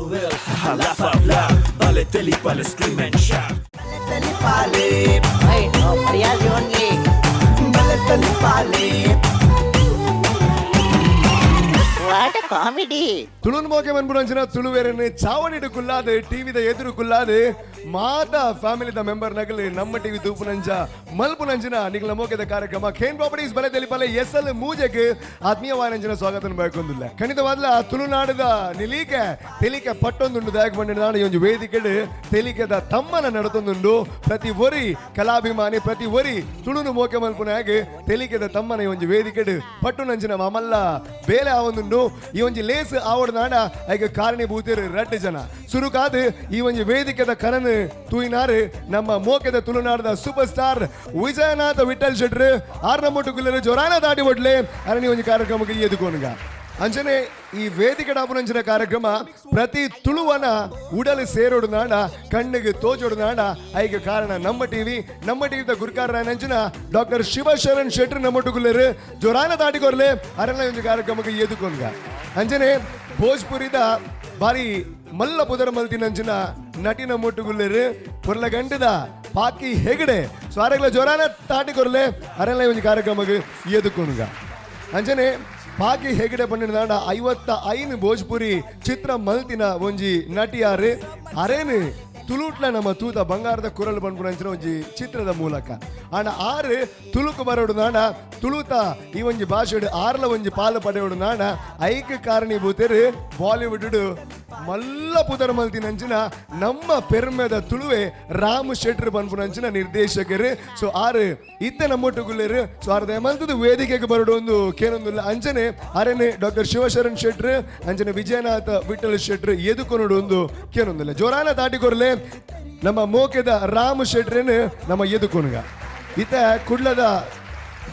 will. Laugh out loud. Bale telipale, scream and shout. Bale telipale. Wait, no, Mariazi only. Bale telipale. What a comedy. ತುಳುನ್ ಮೋಕೆ ಮನ್ಪುನಂಚಿನ ತುಳುವೇರನ್ನೇ ಚಾವಣಿಡು ಕುಲ್ಲಾದೆ ಟಿವಿದ ಎದುರು ಕುಲ್ಲಾದೆ ಮಾತಾ ಫ್ಯಾಮಿಲಿದ member ನಗಲಿ ನಮ್ಮ TV ತೂಪುನಂಚ ಮಲ್ಪುನಂಚಿನ ನಿಗಲ ಮೋಕೆದ ಕಾರ್ಯಕ್ರಮ ಖೇನ್ properties ಬಲೆ ತೆಲಿಪಲೆ SL ಮೂಜೆಗೆ ಆತ್ಮೀಯವಾದಂಚಿನ ಸ್ವಾಗತ ಬಯಕೊಂದಿಲ್ಲ ಖಂಡಿತವಾದ್ಲ ತುಳುನಾಡದ ನಿಲೀಕೆ ತೆಲಿಕೆ ಪಟ್ಟೊಂದುಂಡು ದಾಯಕ ಬಂದಿನ ನಾನು ಈ ಒಂದು ವೇದಿಕೆಡು ತೆಲಿಕೆದ ತಮ್ಮನ ನಡತೊಂದುಂಡು ಪ್ರತಿ ಒರಿ ಕಲಾಭಿಮಾನಿ ಪ್ರತಿ ಒರಿ ತುಳುನು ಮೋಕೆ ಮಲ್ಪುನಾಗೆ ತೆಲಿಕೆದ ತಮ್ಮನ ಈ ಒಂದು ವೇದಿಕೆಡು ಪಟ್ಟುನಂಚಿನ ಮಮಲ್ಲ ಬೇಲೆ ಆವೊಂದುಂಡು ಈ ಒಂದು ಲೇಸ್ ಆವಡ ನಾಡ ಐಗ ಕಾರಣೀಭೂತರು ರಡ್ಡು ಜನ ಸುರುಕಾದು ಈ ಒಂದು ವೇದಿಕೆದ ಕರನ್ ತೂಯಿನಾರು ನಮ್ಮ ಮೋಕೆದ ತುಳುನಾಡದ ಸೂಪರ್ ಸ್ಟಾರ್ ವಿಜಯನಾಥ ವಿಠಲ್ ಶೆಟ್ರು ಆರ್ನ ಮುಟ್ಟುಗುಲ್ಲರು ಜೋರಾನ ದಾಟಿ ಒಡ್ಲೆ ಅರಣ್ಯ ಒಂದು ಕಾರ್ಯಕ್ರಮಕ್ಕೆ ಎದುಕೋನುಗ ಅಂಚನೆ ಈ ವೇದಿಕೆ ಡಾಪುನಂಚಿನ ಕಾರ್ಯಕ್ರಮ ಪ್ರತಿ ತುಳುವನ ಉಡಲು ಸೇರೋಡು ನಾಡ ಕಣ್ಣಿಗೆ ತೋಜೋಡು ನಾಡ ಐಗೆ ಕಾರಣ ನಮ್ಮ ಟಿವಿದ ಗುರುಕಾರ ನಂಚಿನ ಡಾಕ್ಟರ್ ಶಿವಶರಣ್ ಶೆಟ್ರು ನಮ್ಮೊಟ್ಟುಗುಲ್ಲರು ಜೋರಾನ ದಾಟಿಕೊರ್ಲೆ ಅರಣ್ಯ ಒಂದು ಕಾರ್ಯಕ್ರಮಕ್ಕೆ ಎದುಕೋನುಗ ಅಂಚನೆ ಭೋಜ್ಪುರಿದ ಬಾರಿ ಮಲ್ಲ ಪುದರ ಮಲ್ತಿನಂಚಿನ ನಟಿನ ಮೊಟ್ಟುಗುಲ್ಲರು ಪೊರ್ಲ ಗಂಟದ ಪಾಕಿ ಹೆಗಡೆ ಸ್ವಾರಗಳ ಜೋರಾನ ತಾಟಿಕೊರ್ಲೆ ಅರಣ್ಯ ಒಂದು ಕಾರ್ಯಕ್ರಮಕ್ಕೆ ಎದುಕೋನುಗ ಅಂಚನೆ ಪಾಕಿ ಹೆಗಡೆ ಪಂಡಿನ 55 ಭೋಜ್ಪುರಿ ಚಿತ್ರ ಮಲ್ತಿನ ಒಂಜಿ ನಟಿಯಾರು ಅರೇನು ತುಳುಟ್ಲ ನಮ್ಮ ತೂತ ಬಂಗಾರದ ಕುರಲು ಪಂಪುನಂಚಿನ ಒಂಜಿ ಚಿತ್ರದ ಮೂಲಕ ಆನ ಆರು ತುಳುಕು ಬರೋಡು ನಾಡ ತುಳುತ ಈ ಒಂಜಿ ಭಾಷೆಡು ಆರ್ಲ ಒಂಜಿ ಪಾಲು ಪಡೆಯೋಡು ನಾಡ ಐಕ ಕಾರಣೀಭೂತರು ಬಾಲಿವುಡ್ ಮಲ್ಲ ಪುದರ ಮಲ್ತಿನಂಚಿನ ನಮ್ಮ ಪೆರ್ಮೆದ ತುಳುವೆ ರಾಮ್ ಶೆಟ್ರು ಪಂಪುನಂಚಿನ ನಿರ್ದೇಶಕರು ಸೊ ಆರು ಇತ್ತ ನಮ್ಮೊಟ್ಟುಗುಲ್ಲರು ಸೊ ಆರ್ದ ಮಲ್ತದ ವೇದಿಕೆಗೆ ಬರೋಡು ಒಂದು ಕೇನೊಂದಿಲ್ಲ ಅಂಚನೆ ಅರೇನೆ ಡಾಕ್ಟರ್ ಶಿವಶರಣ್ ಶೆಟ್ರು ಅಂಚನೆ ವಿಜಯನಾಥ ವಿಠಲ್ ಶೆಟ್ರು ಎದುಕೊನೋಡು ಒಂದು ಕೇನೊಂದಿಲ್ಲ ಜೋರಾನ ದಾಟಿಕೊರ್ಲೆ ನಮ್ಮ ಮೋಕೆದ ರಾಮ್ ಶೆಟ್ರೇನು ನಮ್ಮ ಎದುಕೊನುಗ ಇತ್ತ ಕುಡ್ಲದ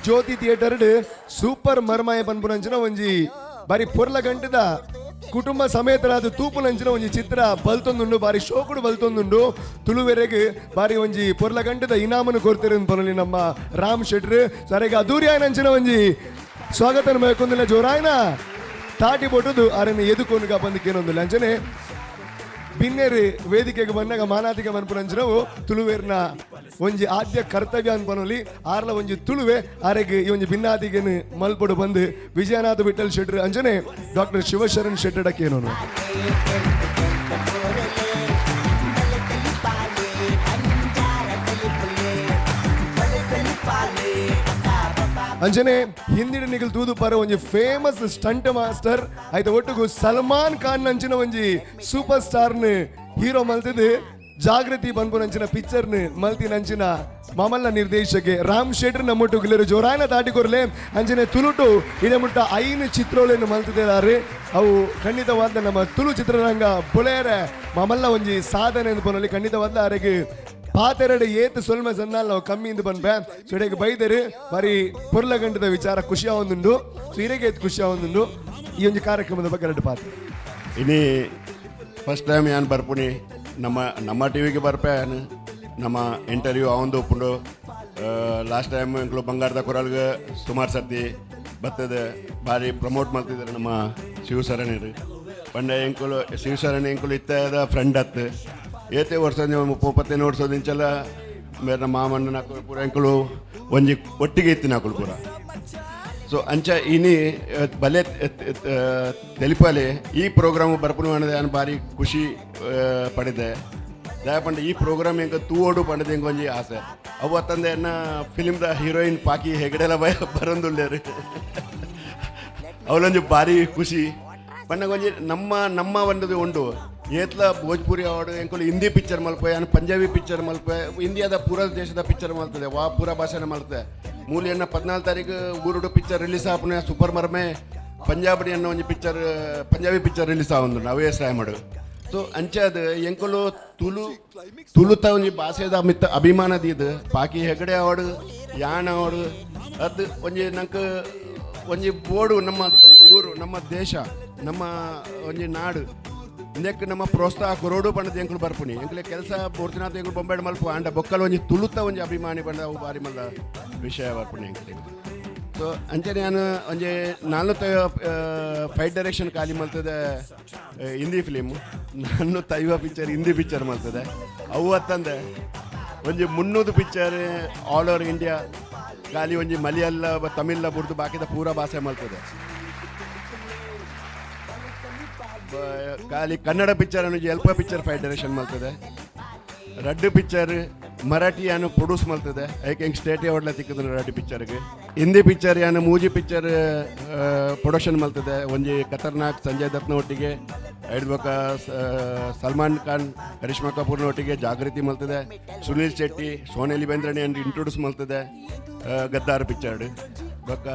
ಜ್ಯೋತಿ ಥಿಯೇಟರ್ ಸೂಪರ್ ಮರ್ಮಾಯ ಪನ್ಪುನಂಚಿನ ಒಂಜಿ ಬಾರಿ ಪೊರ್ಲ ಗಂಟದ ಕುಟುಂಬ ಸಮೇತರಾದ ತೂಪುನಂಚಿನ ಒಂಜಿ ಚಿತ್ರ ಬಲ್ತೊಂದುಂಡು ಬಾರಿ ಶೋಕುಡು ಬಲ್ತೊಂದುಂಡು ತುಳುವೆರೆಗೆ ಬಾರಿ ಒಂಜಿ ಪೊರ್ಲ ಗಂಟದ ಇನಾಮನು ಕೊಡ್ತಾರೆ ಪೊರಲಿ ನಮ್ಮ ರಾಮ್ ಶೆಟ್ರು ಸರಿಗೆ ಅದೂರಿಯಾಯನಂಚಿನ ಒಂಜಿ ಸ್ವಾಗತ ಬೇಕೊಂದಿಲ್ಲ ಜೋರಾಯನ ತಾಟಿ ಬೊಟ್ಟದು ಅರನ್ನು ಎದುಕೊನುಗ ಬಂದಕ್ಕೇನೊಂದಿಲ್ಲ ಅಂಚನೆ ಬಿನ್ನೇರು ವೇದಿಕೆಗೆ ಬಂದಾಗ ಮಾನಾತಿಗೆ ಮನ್ಪುನಂಚಿನವು ತುಳುವೇರ್ನ ಒಂಜಿ ಆದ್ಯ ಕರ್ತವ್ಯ ಅನ್ಪನೊಲಿ ಆರ್ಲ ಒಂಜಿ ತುಳುವೆ ಆರೆಗೆ ಈ ಒಂಜಿ ಭಿನ್ನಾದಿಗೆನು ಮಲ್ಪಡು ಬಂದು ವಿಜಯನಾಥ ವಿಠಲ್ ಶೆಟ್ರು ಅಂಚನೆ ಡಾಕ್ಟರ್ ಶಿವಶರಣ್ ಶೆಟ್ಟಡಕ್ಕೇನೋನು ಅಂಚನೆ ಹಿಂದಿನ ನಿಗಲ್ ತೂದು ಪರ ಒಂಜಿ ಫೇಮಸ್ ಸ್ಟಂಟ್ ಮಾಸ್ಟರ್ ಆಯ್ತು ಒಟ್ಟಿಗೂ ಸಲ್ಮಾನ್ ಖಾನ್ ನಂಚಿನ ಒಂಜಿ ಸೂಪರ್ ಸ್ಟಾರ್ನ್ ಹೀರೋ ಮಲ್ತಿದ್ದು ಜಾಗೃತಿ ಪನ್ಪುನಂಚಿನ ಪಿಕ್ಚರ್ನ್ ಮಲ್ತಿ ನಂಚಿನ ಮಮಲ್ನ ನಿರ್ದೇಶಕ ರಾಮ್ ಶೆಟ್ರು ನಮ್ಮೊಟ್ಟುಗುಲ್ಲರು ಜೋರಾಯನ ತಾಟಿಕೊರ್ಲೆ ಅಂಚನೆ ತುಳುಟು ಇದ ಮುಟ್ಟ 5 ಚಿತ್ರೋಳನ್ನು ಮಲ್ತಿದ್ದಾರೆ ಅವು ಖಂಡಿತವಾದ ನಮ್ಮ ತುಳು ಚಿತ್ರರಂಗ ಬೊಳೆಯರ ಮಮಲ್ನ ಒಂಜಿ ಸಾಧನೆ ಅನ್ಪನಲ್ಲಿ ಖಂಡಿತವಾದ ಅರೆಗೆ ಪಾತೆರಡು ಏತ್ ಸೊಲ್ಮ ಸನ್ನಾಲ್ ನಾವು ಕಮ್ಮಿ ಇಂದು ಬಂದ್ಬೆ ಸುಡೆಗೆ ಬೈದರು ಬರೀ ಪೊರ್ಲ ಗಂಟದ ವಿಚಾರ ಖುಷಿ ಆವೊಂದುಂಡು ಸೀರೆಗೆ ಖುಷಿ ಆವೊಂದುಂಡು ಈ ಒಂದು ಕಾರ್ಯಕ್ರಮದ ಬಗ್ಗೆ ಎರಡು ಪಾತ್ರ ಇನಿ ಫಸ್ಟ್ ಟೈಮ್ ಯಾನ್ ಬರ್ಪುನಿ ನಮ್ಮ ಟಿವಿಗೆ ಬರ್ಪೆ ನಮ್ಮ ಇಂಟರ್ವ್ಯೂ ಅವಂದು ಉಪ್ಪುಂಡು ಲಾಸ್ಟ್ ಟೈಮ್ ಎಂಕ್ಲು ಬಂಗಾರದ ಕೊರಲ್ಗೆ ಸುಮಾರು ಸರ್ತಿ ಬರ್ತದೆ ಭಾರಿ ಪ್ರಮೋಟ್ ಮಾಡ್ತಿದ್ದಾರೆ ನಮ್ಮ ಶಿವಶರಣರು ಪಂಡ ಎಂಕುಲು ಶಿವಶರಣ ಎಂಕುಲು ಇತ್ತದ ಫ್ರೆಂಡ್ ಹತ್ತು ಏತೆ ವರ್ಷ 30-35 ವರ್ಷದಿಂಚಲ್ಲ ಮೇರೆ ಮಾಮಣ್ಣ ನಾಕು ಪೂರ ಎಂಕುಲು ಒಂಜಿ ಒಟ್ಟಿಗೆ ಇತ್ತು ನಾಕುಲು ಪೂರ ಸೊ ಅಂಚ ಇನಿ ಬಲೆ ತೆಲಿಪಾಲೆ ಈ ಪ್ರೋಗ್ರಾಮ್ ಬರ್ಪುನು ಅನ್ನೋದು ನಾನು ಭಾರಿ ಖುಷಿ ಪಡೆದೆ ದಯಪಂಡ ಈ ಪ್ರೋಗ್ರಾಮ್ ಹೆಂಗೆ ತೂವೋಡು ಪಂಡದ ಹೆಂಗೆ ಒಂಜಿ ಆಸೆ ಅವತ್ತಂದೆ ಅನ್ನ ಫಿಲಿಮ್ದ ಹೀರೋಯಿನ್ ಪಾಕಿ ಹೆಗಡೆಲ್ಲ ಬರಂದುಳ್ಳೇರು ಅವಳೊಂದು ಭಾರಿ ಖುಷಿ ಪಂಡಗೊಂಜಿ ನಮ್ಮ ಒಂದದು ಉಂಡು ಏತ್ಲ ಭೋಜ್ಪುರಿ ಅವಾರ್ಡು ಎಂಕುಲು ಹಿಂದಿ ಪಿಕ್ಚರ್ ಮಲ್ಪೆ ಅನ್ನು ಪಂಜಾಬಿ ಪಿಕ್ಚರ್ ಮಲ್ಪೆ ಇಂಡಿಯಾದ ಪೂರ ದೇಶದ ಪಿಕ್ಚರ್ ಮಲ್ತದೆ ಪೂರ ಭಾಷೆನ ಮಲ್ತದೆ ಮೂಲಿಯನ್ನ 14 ತಾರೀಕು ಊರುಡು ಪಿಕ್ಚರ್ ರಿಲೀಸ್ ಆಪನೆ ಸೂಪರ್ ಮರ್ಮೆ ಪಂಜಾಬಿ ಅನ್ನೋ ಒಂದು ಪಿಕ್ಚರ್ ಪಂಜಾಬಿ ಪಿಕ್ಚರ್ ರಿಲೀಸ್ ಆವೊಂದು ನಾವೇ ಟ್ರೈ ಮಾಡು ಸೊ ಅಂಚದ ಎಂಕುಲು ತುಳುತ ಒಂಜಿ ಭಾಷೆದ ಮಿತ್ತ ಅಭಿಮಾನದ ಇದು ಪಾಕಿ ಹೆಗಡೆ ಅವಾರ್ಡು ಯಾಣ ಅವಾರ್ಡು ಅದು ಒಂಜಿ ನಂಗೆ ಒಂಜಿ ಬೋರ್ಡು ನಮ್ಮ ಊರು ನಮ್ಮ ದೇಶ ನಮ್ಮ ಒಂಜಿ ನಾಡು ಇಂದಕ್ಕೆ ನಮ್ಮ ಪ್ರೋತ್ಸಾಹ ಕೊರೋಡು ಪಂಡದ ಎಂಕುಲು ಬರ್ಪುನಿ ಎಂಕುಲೆ ಕೆಲಸ ಬೋರ್ತಿನಾಥ ಎಂಕುಲು ಬೊಂಬಾಡು ಮಲ್ಪ ಅಂಡ ಬೊಕ್ಕಲು ಒಂಜಿ ತುಳುತ ಒಂಜಿ ಅಭಿಮಾನಿ ಬಂದ ಅವು ಬಾರಿ ಮಲ್ಲ ವಿಷಯ ಬರ್ಪುನಿ ಎಂಕುಲೆ ಸೊ ಅಂಚನೆ ನಾನು ನಾನು ಫೈಟ್ ಡೈರೆಕ್ಷನ್ ಖಾಲಿ ಮಾಡ್ತದೆ ಹಿಂದಿ ಫಿಲಿಮು ನಾನು ತೈವ ಪಿಕ್ಚರ್ ಹಿಂದಿ ಪಿಕ್ಚರ್ ಮಾಡ್ತದೆ ಅವು ಅತ್ತಂದೆ 300 ಪಿಕ್ಚರ್ ಆಲ್ ಓವರ್ ಇಂಡಿಯಾ ಖಾಲಿ ಮಲಯಾಳ ತಮಿಳ ಬುಡ್ದು ಬಾಕಿದ ಪೂರ ಭಾಷೆ ಮಾಡ್ತದೆ ಖಾಲಿ ಕನ್ನಡ ಪಿಕ್ಚರ್ ಎಲ್ಪ ಪಿಕ್ಚರ್ ಫೈಟ್ ಡೈರೆಕ್ಷನ್ ಮಾಡ್ತದೆ ರಡ್ಡು ಪಿಕ್ಚರ್ ಮರಾಠಿ ಯಾನು ಪ್ರೊಡ್ಯೂಸ್ ಮಾಡ್ತದೆ ಐಕೆ ಸ್ಟೇಟ್ ಅವಾರ್ಡ್ಲ ತಿಕ್ಕದ ರಡ್ಡು ಪಿಕ್ಚರ್ಗೆ ಹಿಂದಿ ಪಿಕ್ಚರ್ ಯಾನು ಮೂಜಿ ಪಿಕ್ಚರ್ ಪ್ರೊಡಕ್ಷನ್ ಮಾಡ್ತದೆ ಖತರ್ನಾಕ್ ಸಂಜಯ್ ದತ್ನ ಒಟ್ಟಿಗೆ ಹೇಳ್ಬೇಕ ಸಲ್ಮಾನ್ ಖಾನ್ ಕರಿಷ್ಮಾ ಕಪೂರ್ನ ಒಟ್ಟಿಗೆ ಜಾಗೃತಿ ಮಾಡ್ತದೆ ಸುನೀಲ್ ಶೆಟ್ಟಿ ಸೋನಾಲಿ ಬೇಂದ್ರನಿ ಇಂಟ್ರೊಡ್ಯೂಸ್ ಮಾಡ್ತದೆ ಗದ್ದಾರ್ ಪಿಕ್ಚರ್ ಬೊಕ್ಕ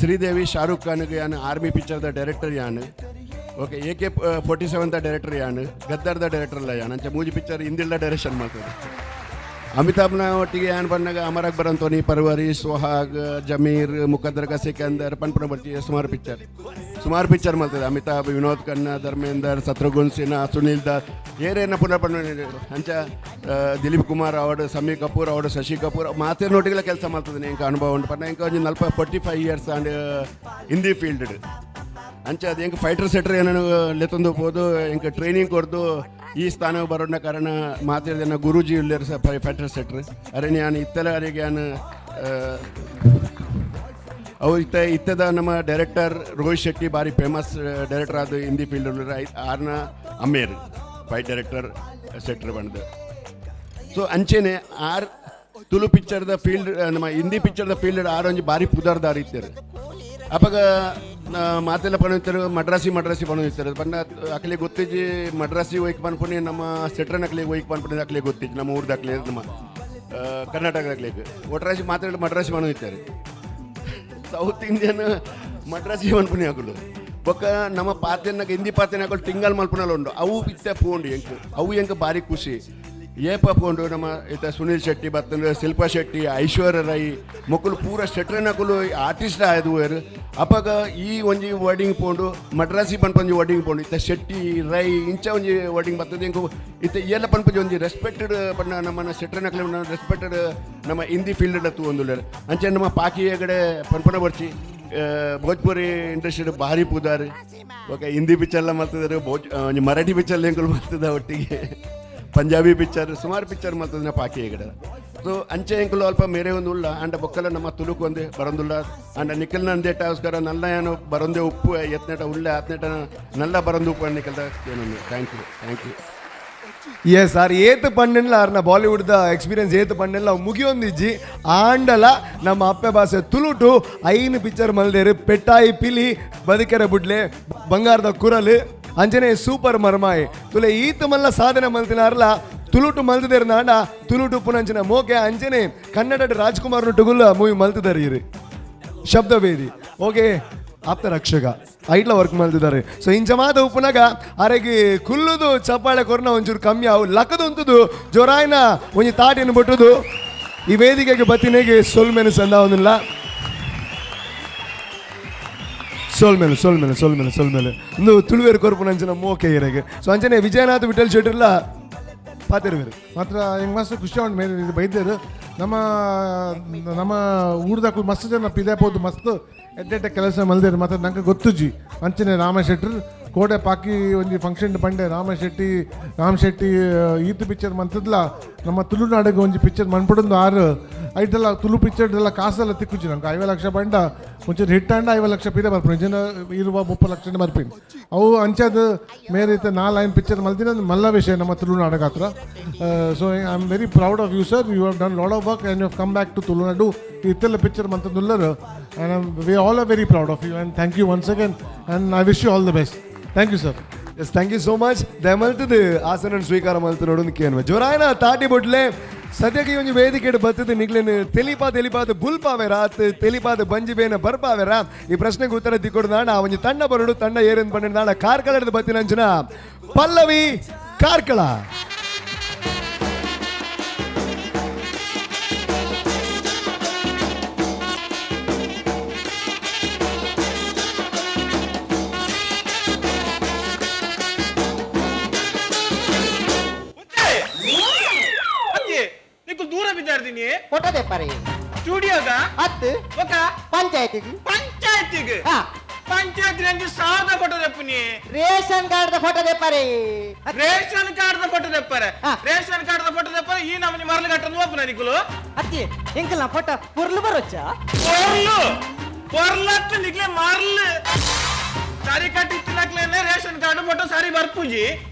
ಶ್ರೀದೇವಿ ಶಾರುಖ್ ಖಾನ್ಗೆ ಯಾನು ಆರ್ಮಿ ಪಿಕ್ಚರ್ದ ಡೈರೆಕ್ಟರ್ ಯಾನು ಓಕೆ AK-47 ಡೈರೆಕ್ಟರ್ ಯಾನು ಗದ್ದಾರ್ದ ಡೈರೆಕ್ಟರ್ ಅಲ್ಲ ಯಾನು ಅಂಚೆ ಮೂಜಿ ಪಿಕ್ಚರ್ ಹಿಂದಿಲ್ಲ ಡೈರೆಕ್ಷನ್ ಮಾಡ್ತದೆ ಅಮಿತಾಬ್ನ ಒಟ್ಟಿಗೆ ಯಾನು ಬಂದಾಗ ಅಮರ್ ಅಕ್ಬರ್ ಅಂತೋನಿ ಪರ್ವರಿ ಸೋಹಾಗ್ ಜಮೀರ್ ಮುಖದ್ದರ್ ಕ ಸಿಕಂದರ್ ಪನ್ಪುನ ಬರ್ತಿ ಸುಮಾರು ಪಿಕ್ಚರ್ ಮಾಡ್ತದೆ ಅಮಿತಾಬ್ ವಿನೋದ್ ಖನ್ನಾ ಧರ್ಮೇಂದರ್ ಶತ್ರುಘ್ನ ಸಿನ್ಹಾ ಸುನೀಲ್ ದತ್ ಏರೇನ ಪುನಃ ಅಂಚ ದಿಲೀಪ್ ಕುಮಾರ್ ಅವಾರ್ಡ್ ಸಮೀರ್ ಕಪೂರ್ ಅವಾರ್ಡ್ ಶಶಿ ಕಪೂರ್ ಮಾತೇನೊಟ್ಟಿಗೆಲ್ಲ ಕೆಲಸ ಮಾಡ್ತದೆ ಇಂಕ ಅನುಭವ ಉಂಟು ಪನ್ನ ಇಂಕ 45 ಇಯರ್ಸ್ ಆ್ಯಂಡ್ ಹಿಂದಿ ಫೀಲ್ಡ್ ಅಂಚ ಅದು ಹೆಂಗೆ ಫೈಟರ್ ಸೆಟ್ರ್ ಏನೋ ಲೆತ್ತೊಂದು ಹೋದು ಹೆಂಗೆ ಟ್ರೈನಿಂಗ್ ಕೊಡ್ದು ಈ ಸ್ಥಾನಕ್ಕೆ ಬರೋಣ ಕಾರಣ ಮಾತಾಡಿದ ಗುರೂಜಿ ಇಲ್ಲರ್ ಫೈಟರ್ ಸೆಟ್ರ್ ಅರೆ ನಾನು ಇತ್ತಲ ಅವರಿಗೆ ನಾನು ಅವು ಇತ್ತದ ನಮ್ಮ ಡೈರೆಕ್ಟರ್ ರೋಹಿತ್ ಶೆಟ್ಟಿ ಭಾರಿ ಫೇಮಸ್ ಡೈರೆಕ್ಟರ್ ಆದ ಹಿಂದಿ ಫೀಲ್ಡ್ ಆರ್ನ ಅಮೇರ್ ಫೈಟ್ ಡೈರೆಕ್ಟರ್ ಸೆಟ್ರ್ ಬಂದು ಸೊ ಅಂಚೆನೆ ತುಳು ಪಿಕ್ಚರ್ದ ಫೀಲ್ಡ್ ನಮ್ಮ ಹಿಂದಿ ಪಿಕ್ಚರ್ದ ಫೀಲ್ಡ್ ಆರೊಂಜಿ ಭಾರಿ ಪುದಾರ್ದಾರ ಇದ್ದಾರೆ ಅವಾಗ ಮಾತೆಲ್ಲ ಪಣಿತಾರೆ ಮಡ್ರಾಸಿ ಪಣಿತಾರೆ ಬಣ್ಣ ಅಕ್ಲೆ ಗೊತ್ತಿಜ್ಜಿ ಮಡ್ರಾಸಿ ಹೋಯ್ಕೆ ಪನ್ಪುಣಿ ನಮ್ಮ ಸೆಟ್ರನ್ ಅಕ್ಲಿಗೆ ಹೋಯ್ಕೆ ಪನ್ಪುಣಿ ಅಕ್ಲೆ ಗೊತ್ತಿಜ್ಜಿ ನಮ್ಮ ಊರ್ದ ಅಕ್ಲೆ ನಮ್ಮ ಕರ್ನಾಟಕದಾಗ್ಲಿಗೆ ಒಟ್ರಾಸಿ ಮಾತಾಡಿ ಮಡ್ರಾಸಿ ಪಣಿತಾರೆ ಸೌತ್ ಇಂಡಿಯನ್ ಮಡ್ರಾಸಿ ಪನ್ಪುಣಿ ಹಾಕಲು ಬೊಕ್ಕ ನಮ್ಮ ಪಾತ್ರೆನಾಗ ಹಿಂದಿ ಪಾತ್ರೆ ಹಾಕೊಂಡು ಟಿಂಗಲ್ ಮಲ್ಪುನಲ್ಲಿ ಉಂಡು ಅವು ಇತ್ತೆ ಪೋಂಡು ಅವು ಹೆಂಗೆ ಭಾರಿ ಖುಷಿ ಏಪಕೊಂಡು ನಮ್ಮ ಇತ್ತ ಸುನೀಲ್ ಶೆಟ್ಟಿ ಬರ್ತಂದ್ರೆ ಶಿಲ್ಪಾ ಶೆಟ್ಟಿ ಐಶ್ವರ್ಯ ರೈ ಮಕ್ಕಳು ಪೂರ ಶೆಟ್ರನಕಲು ಆರ್ಟಿಸ್ಟ್ ಆಯ್ದುವರು ಅಪ್ಪಾಗ ಈ ಒಂಜಿ ವರ್ಡಿಂಗ್ ಪೋಂಡು ಮಡ್ರಾಸಿ ಪನ್ಪಂಜಿ ವರ್ಡಿಂಗ್ ಪೋಂಡು ಇತ್ತ ಶೆಟ್ಟಿ ರೈ ಇಂಚ ಒಂಜಿ ವರ್ಡಿಂಗ್ ಬರ್ತದೆ ಇಂಕ ಇತ್ತ ಎಲ್ಲ ಪನ್ಪಂಜಿ ಒಂಜಿ ರೆಸ್ಪೆಕ್ಟೆಡ್ ಪನ್ನ ನಮ್ಮನ್ನ ಶೆಟ್ರನಕಲು ರೆಸ್ಪೆಕ್ಟೆಡ್ ನಮ್ಮ ಹಿಂದಿ ಫೀಲ್ಡ್ ತು ಒಂದು ಅಂಚೆ ನಮ್ಮ ಪಾಕಿ ಕಡೆ ಪನ್ಪನ ಬರ್ಚಿ ಭೋಜ್ಪುರಿ ಇಂಡಸ್ಟ್ರಿ ಭಾರಿ ಪೂದಾರು ಓಕೆ ಹಿಂದಿ ಪಿಕ್ಚರ್ಲ ಮಾಡ್ತಿದ್ದಾರೆ ಮರಾಠಿ ಪಿಕ್ಚರ್ ಎಂಕಲು ಮಾಡ್ತದ ಒಟ್ಟಿಗೆ ಪಂಜಾಬಿ ಪಿಕ್ಚರ್ ಸುಮಾರು ಪಿಕ್ಚರ್ ಮಾಡ್ತದೆ ಪಾಕಿ ಕಡೆ ಸೊ ಅಂಚೆ ಎಂಕಲು ಅಲ್ಪ ಮೇರೆ ಒಂದು ಉಳ್ಳ ಅಂಡ ಬೊಕ್ಕಲ ನಮ್ಮ ತುಳುಕು ಒಂದೇ ಬರೋದಿಲ್ಲ ಅಂಡ ನಿಖಲ್ನ ಅಂದೇಟಗೋಸ್ಕರ ನಲ್ಲ ಏನು ಬರೋದೇ ಉಪ್ಪು ಎತ್ನೇಟ ಉಳ್ಳೆ ಆತ್ನೇಟ ನಲ್ಲ ಬರೋದು ಉಪ್ಪು ನಿಖಲ್ದ ಏನೊಂದು ಥ್ಯಾಂಕ್ ಯು ಎಸ್ ಆರ್ ಏತ್ ಪಂಡೆಲ್ಲ ಆರ್ನ ಬಾಲಿವುಡ್ದ ಎಕ್ಸ್ಪೀರಿಯನ್ಸ್ ಏತ್ ಪಂಡೆಲ್ಲ ಮುಗಿಯೊಂದಿಜ್ಜಿ ಆಂಡಲ ನಮ್ಮ ಅಪ್ಪೆ ಭಾಷೆ ತುಳುಟು ಐನು ಪಿಕ್ಚರ್ ಮಲ್ದೇರು ಪೆಟ್ಟಾಯಿ ಪಿಲಿ ಬದುಕೆರೆ ಬುಡ್ಲೆ ಬಂಗಾರದ ಕುರಲು ಅಂಜನೆ ಸೂಪರ್ ಮರ್ಮಾಯಿ ತುಲೆ ಈತ ಮಲ್ಲ ಸಾಧನೆ ಮಲ್ತಿನಾರಲ್ಲ ತುಳುಟು ಮಲ್ತಿದೇರು ನಾಡ ತುಳುಟು ಪುನಂಚನ ಮೋಕೆ ಅಂಜನೆ ಕನ್ನಡ ರಾಜ್ಕುಮಾರ್ ಟುಗುಲ್ಲ ಮೂವಿ ಮಲ್ತಿದಾರೆ ಇರಿ ಶಬ್ದವೇದಿ ಓಕೆ ಆಪ್ತ ರಕ್ಷಕ ಐಟ್ಲ ವರ್ಕ್ ಮಾಡ್ತಿದ್ದಾರೆ ಸೊ ಇಂಚ ಮಾತ ಉಪ್ಪುನಾಗ ಅರೆಗೆ ಕುಲ್ಲುದು ಚಪ್ಪಾಳೆ ಕೊರ್ನ ಒಂಚೂರು ಕಮ್ಮಿ ಅವು ಲಕ್ಕದುಂತುದು ಜೋರಾಯ್ನ ಒಂಜಿ ತಾಟಿನ ಬಿಟ್ಟುದು ಈ ವೇದಿಕೆಗೆ ಬತ್ತಿನೇಗೆ ಸೊಲ್ಮೆನು ಸಂದ ಒಂದಿಲ್ಲ ಸೋಲ್ಮೇಲೆ ಒಂದು ತುಳುವೇರು ಕೊರ್ಪು ನಂಚಿನ ಮೋಕೆ ಇರೆಗೆ ಸೊ ಅಂಚನೆ ವಿಜಯನಾಥ್ ವಿಠಲ್ ಶೆಟ್ಟಿರ್ಲ ಪಾತಿರ್ವೇರು ಮಾತ್ರ ಹೆಂಗೆ ಮಸ್ತ್ ಖುಷಿ ಉಂಟು ಮೇಲೆ ಇದು ಬೈದ್ಯರು ನಮ್ಮ ಊರ್ದಾಕು ಮಸ್ತ್ ಜನ ಪಿದಾಪೋದು ಮಸ್ತ್ ಎಡ್ಡೆಡ್ಡೆ ಕೆಲಸ ಮಲ್ದೇರು ಮಾತ್ರ ನಂಗೆ ಗೊತ್ತುಜಿ ಅಂಚನೆ ರಾಮ ಶೆಟ್ರು ಕೋಡೆ ಪಾಕಿ ಒಂದು ಫಂಕ್ಷನ್ ಬಂಡೆ ರಾಮ್ ಶೆಟ್ಟಿ ಈತ ಪಿಕ್ಚರ್ ಮಂತದ್ಲ ನಮ್ಮ ತುಳುನಾಡಿಗೆ ಒಂದು ಪಿಕ್ಚರ್ ಮನ್ಪಡೊಂದು ಐಟೆಲ್ಲ ತುಳು ಪಿಕ್ಚರ್ದೆಲ್ಲ ಕಾಸೆಲ್ಲ ತಿಕ್ಕುಜಿ ನಂಗೆ 5 ಲಕ್ಷ ಬಂಡ ಒಂಚೂರು ಹಿಟ್ ಅಂಡ 5 ಲಕ್ಷ ಪಿದೆ ಬರ್ತೀನಿ ಜನ ಇರುವ 30 ಲಕ್ಷ ಬರ್ತೀನಿ ಅವು ಅಂಚದು ಮೇರೆ ಇತ್ತ 4-5 ಪಿಕ್ಚರ್ ಮಲ್ದಿನ ಮಲ್ಲ ವಿಷಯ ನಮ್ಮ ತುಳುನಾಡಿಗೆ ಹತ್ರ so I am very proud of you sir you have done lot of work and you have come back to Tulunadu ಇತ್ತೆಲ್ಲ ಪಿಕ್ಚರ್ ಮಂತದುಲ್ಲರು and we all are very proud of you and thank you once again and I wish you all the best thank you sir yes thank you so much ದಯಮಲ್ತದು ಆಸನ ಸ್ವೀಕಾರ ಮಲ್ತು ನೋಡೋದು ಕೇನ್ವ ಜೋರಾಯನ ತಾಟಿ ಬೊಡ್ಲೆ ಸದ್ಯಕ್ಕೆ ಒಂಜಿ ವೇದಿಕೆ ಬರ್ತದೆ ನಿಗ್ಲೇನು ತೆಲಿಪಾದ ಬುಲ್ಪಾವೆ ರಾತ್ ತೆಲಿಪಾದ ಬಂಜಿಬೇನ ಬರ್ಪಾವೆರ ಈ ಪ್ರಶ್ನೆಗೆ ಉತ್ತರ ದಿಕ್ಕೊಡು ನಾಡ ಒಂಜಿ ತಂಡ ಬರೋಡು ತಂಡ ಏರೇನು ಪಂಡ ನಾಡ ಕಾರ್ಕಳದ ಬತ್ತಿನಂಚನ ಪಲ್ಲವಿ ಕಾರ್ಕಳ ದೂರ ಬಿದ್ದಾಡ್ತೀನಿ ಕೊಟ್ಟದೆ ಪರಿ ಸ್ಟುಡಿಯೋಗ ಹತ್ತು ఒక ಪಂಚಾಯತಿಗೆ పంచాయతీకి ಹಾ పంచాయతీ నుంచి సాదా ఫోటో తెప్పని ರೇಷನ್ ಕಾರ್ಡ್ ಫೋಟೋ ತೆಪ್ಪಾರೆ ರೇಷನ್ ಕಾರ್ಡ್ ಫೋಟೋ తెప్పారు ಹಾ. ರೇಷನ್ ಕಾರ್ಡ್ ಫೋಟೋ తెప్పారు ఈ నమని మరలు కట్టను ఓపెన్ నికులు ಅತ್ತಿ ಎಂಕಲ್ ನಾ ಫೋಟೋ ಪುರ್ಲು ಬರೋಚ್ಚಾ పొర్లు పొర్లత్తు నిక్లే మరలు సరి కట్టిచ్చినట్లేనే ರೇಷನ್ ಕಾರ್ಡ್ ಫೋಟೋ సరి ಬರ್ಪುಜಿ